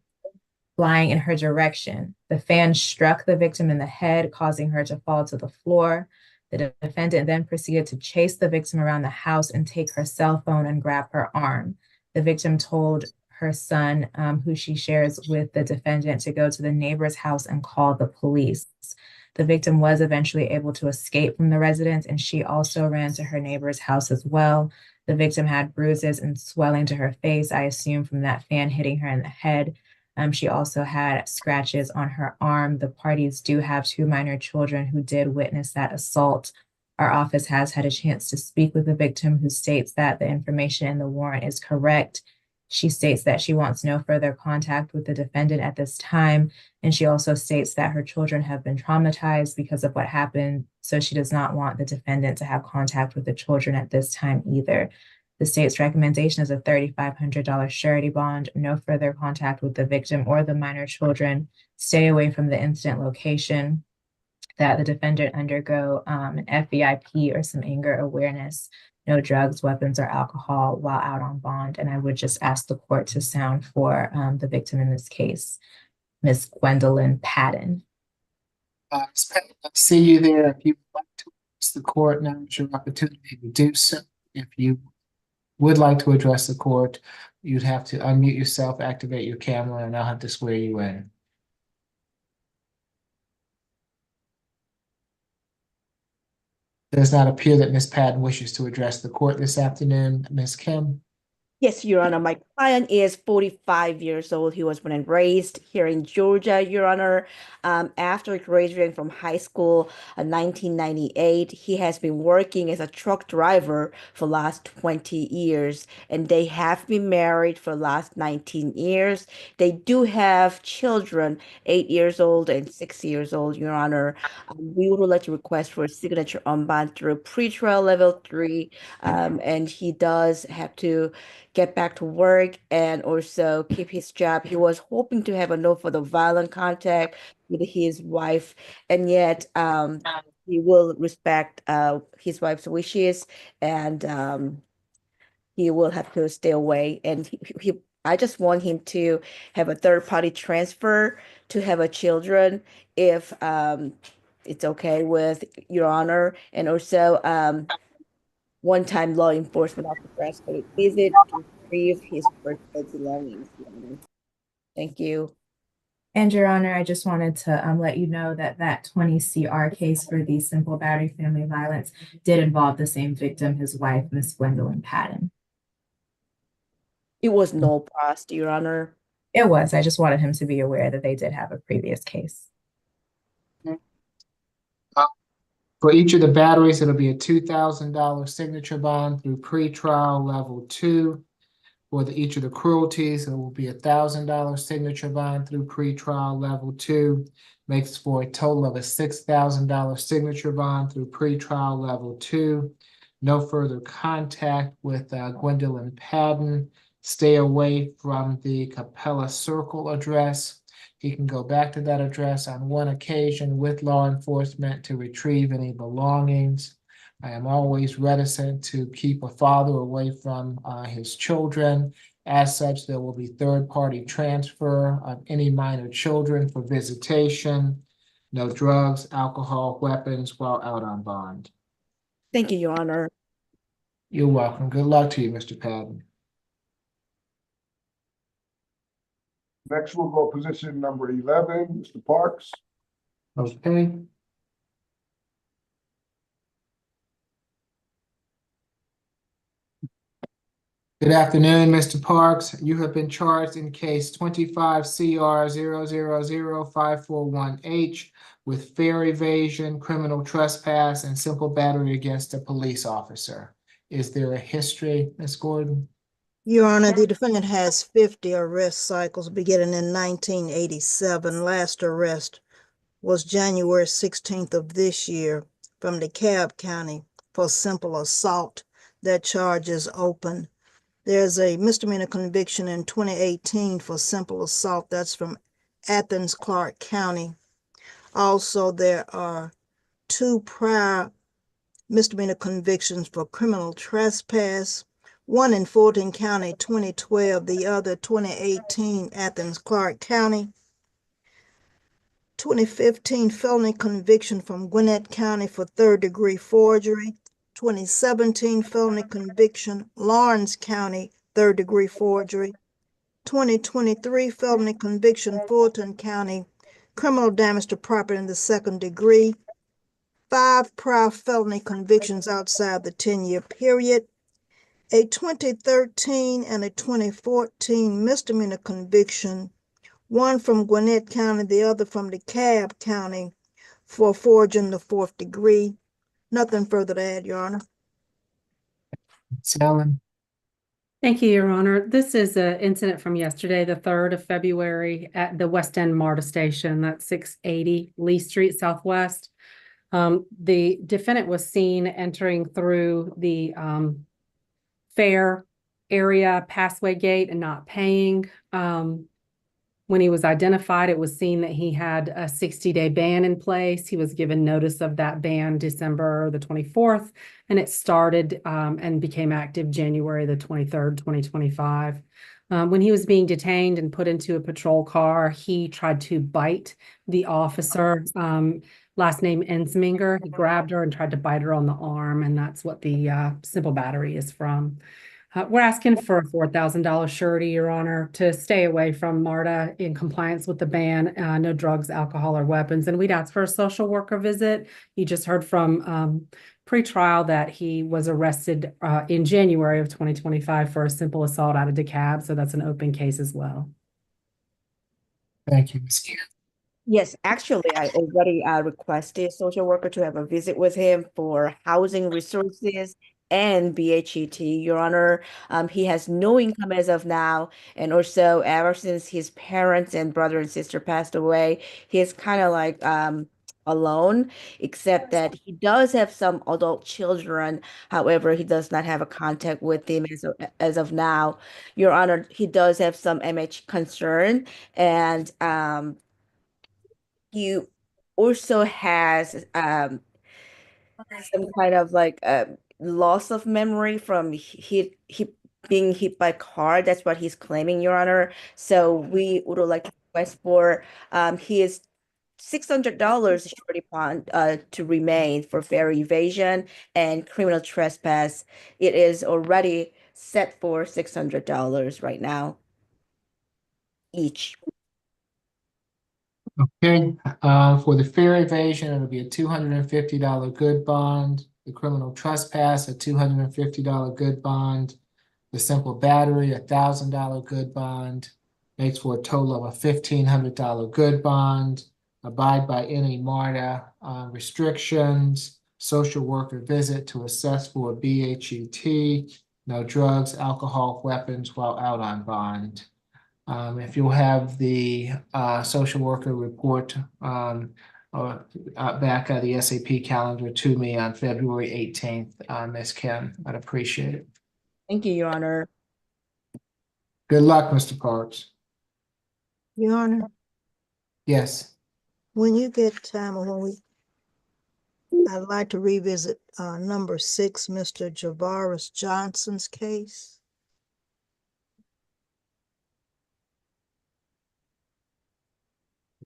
flying in her direction. The fan struck the victim in the head, causing her to fall to the floor. The defendant then proceeded to chase the victim around the house and take her cell phone and grab her arm. The victim told her son, who she shares with the defendant, to go to the neighbor's house and call the police. The victim was eventually able to escape from the residence, and she also ran to her neighbor's house as well. The victim had bruises and swelling to her face, I assume from that fan hitting her in the head. She also had scratches on her arm. The parties do have two minor children who did witness that assault. Our office has had a chance to speak with the victim, who states that the information in the warrant is correct. She states that she wants no further contact with the defendant at this time, and she also states that her children have been traumatized because of what happened, so she does not want the defendant to have contact with the children at this time either. The state's recommendation is a $3,500 surety bond, no further contact with the victim or the minor children, stay away from the incident location, that the defendant undergo an FVIP or some anger awareness, no drugs, weapons, or alcohol while out on bond. And I would just ask the court to sound for the victim in this case, Miss Gwendolyn Patton. Ms. Patton, I see you there. If you would like to address the court, now is your opportunity to do so. If you would like to address the court, you'd have to unmute yourself, activate your camera, and I'll have to swear you in. Does not appear that Ms. Patton wishes to address the court this afternoon. Ms. Kim? Yes, Your Honor. My client is 45 years old. He was born and raised here in Georgia, Your Honor. After graduating from high school in 1998, he has been working as a truck driver for the last 20 years, and they have been married for the last 19 years. They do have children, 8 years old and 6 years old, Your Honor. We would like to request for a signature on bond through pretrial level 3, and he does have to get back to work and also keep his job. He was hoping to have a no further violent contact with his wife, and yet he will respect his wife's wishes, and he will have to stay away. And I just want him to have a third party transfer to have a children if it's okay with Your Honor, and also one-time law enforcement officer asked for a visit to retrieve his personal belongings. Thank you. And Your Honor, I just wanted to let you know that that 20 CR case for the simple battery family violence did involve the same victim, his wife, Miss Gwendolyn Patton. It was no past, Your Honor. It was. I just wanted him to be aware that they did have a previous case. For each of the batteries, it'll be a $2,000 signature bond through pretrial level 2. For each of the cruelties, it will be a $1,000 signature bond through pretrial level 2. Makes for a total of a $6,000 signature bond through pretrial level 2. No further contact with Gwendolyn Patton. Stay away from the Capella Circle address. He can go back to that address on one occasion with law enforcement to retrieve any belongings. I am always reticent to keep a father away from his children. As such, there will be third-party transfer of any minor children for visitation. No drugs, alcohol, weapons while out on bond. Thank you, Your Honor. You're welcome. Good luck to you, Mr. Patton. Next, we'll go position number 11, Mr. Parks. Okay. Good afternoon, Mr. Parks. You have been charged in case 25 CR 0000541H with fare evasion, criminal trespass, and simple battery against a police officer. Is there a history, Ms. Gordon? Your Honor, the defendant has 50 arrest cycles beginning in 1987. Last arrest was January 16th of this year from DeKalb County for simple assault. That charge is open. There's a misdemeanor conviction in 2018 for simple assault. That's from Athens, Clarke County. Also, there are 2 prior misdemeanor convictions for criminal trespass, one in Fulton County, 2012, the other 2018, Athens, Clarke County. 2015 felony conviction from Gwinnett County for third-degree forgery. 2017 felony conviction, Lawrence County, third-degree forgery. 2023 felony conviction, Fulton County, criminal damage to property in the second degree. 5 prior felony convictions outside the 10-year period. A 2013 and a 2014 misdemeanor conviction, one from Gwinnett County, the other from DeKalb County, for forging the 4th degree. Nothing further to add, Your Honor. Ellen. Thank you, Your Honor. This is an incident from yesterday, the 3rd of February at the West End MARTA station, that's 680 Lee Street Southwest. The defendant was seen entering through the fair area passway gate and not paying. When he was identified, it was seen that he had a 60-day ban in place. He was given notice of that ban December the 24th, and it started and became active January the 23rd, 2025. When he was being detained and put into a patrol car, he tried to bite the officer, last name Ensminger. He grabbed her and tried to bite her on the arm, and that's what the simple battery is from. We're asking for a $4,000 surety, Your Honor, to stay away from MARTA in compliance with the ban, no drugs, alcohol, or weapons. And we'd ask for a social worker visit. You just heard from pretrial that he was arrested in January of 2025 for a simple assault out of DeKalb. So that's an open case as well. Thank you, Ms. Gann. Yes, actually, I already requested a social worker to have a visit with him for housing resources and BHET, Your Honor. He has no income as of now, and also ever since his parents and brother and sister passed away, he is kind of like alone, except that he does have some adult children. However, he does not have a contact with them as of now. Your Honor, he does have some MH concern, and he also has some kind of like loss of memory from he being hit by a car. That's what he's claiming, Your Honor. So we would like to request for his $600 surety bond to remain for fare evasion and criminal trespass. It is already set for $600 right now each. Okay, for the fare evasion, it'll be a $250 good bond. The criminal trespass, a $250 good bond. The simple battery, a $1,000 good bond. Makes for a total of a $1,500 good bond. Abide by any MARTA restrictions. Social worker visit to assess for a BHET. No drugs, alcohol, weapons while out on bond. If you'll have the social worker report back at the SAP calendar to me on February 18th, Ms. Kim, I'd appreciate it. Thank you, Your Honor. Good luck, Mr. Parks. Your Honor, Yes. when you get time I'd like to revisit number 6, Mr. Javaris Johnson's case.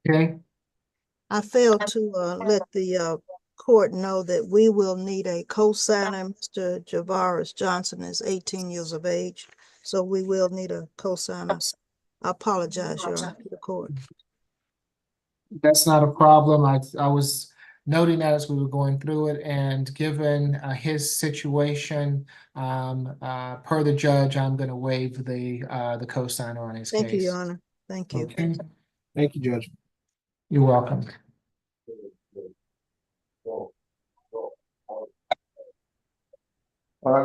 Okay. I failed to let the court know that we will need a co-signer. Mr. Javaris Johnson is 18 years of age, so we will need a co-signer. I apologize, Your Honor, to the court. That's not a problem. I was noting that as we were going through it, and given his situation, per the judge, I'm going to waive the co-signer on his case. Thank you, Your Honor. Thank you. Okay. Thank you, Judge. You're welcome.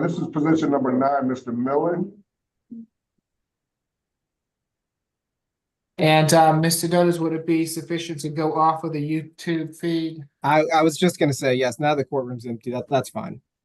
This is position number 9, Mr. Millen. And Mr. Dotis, would it be sufficient to go off of the YouTube feed? I was just gonna say, yes, now the courtroom's empty. That's fine.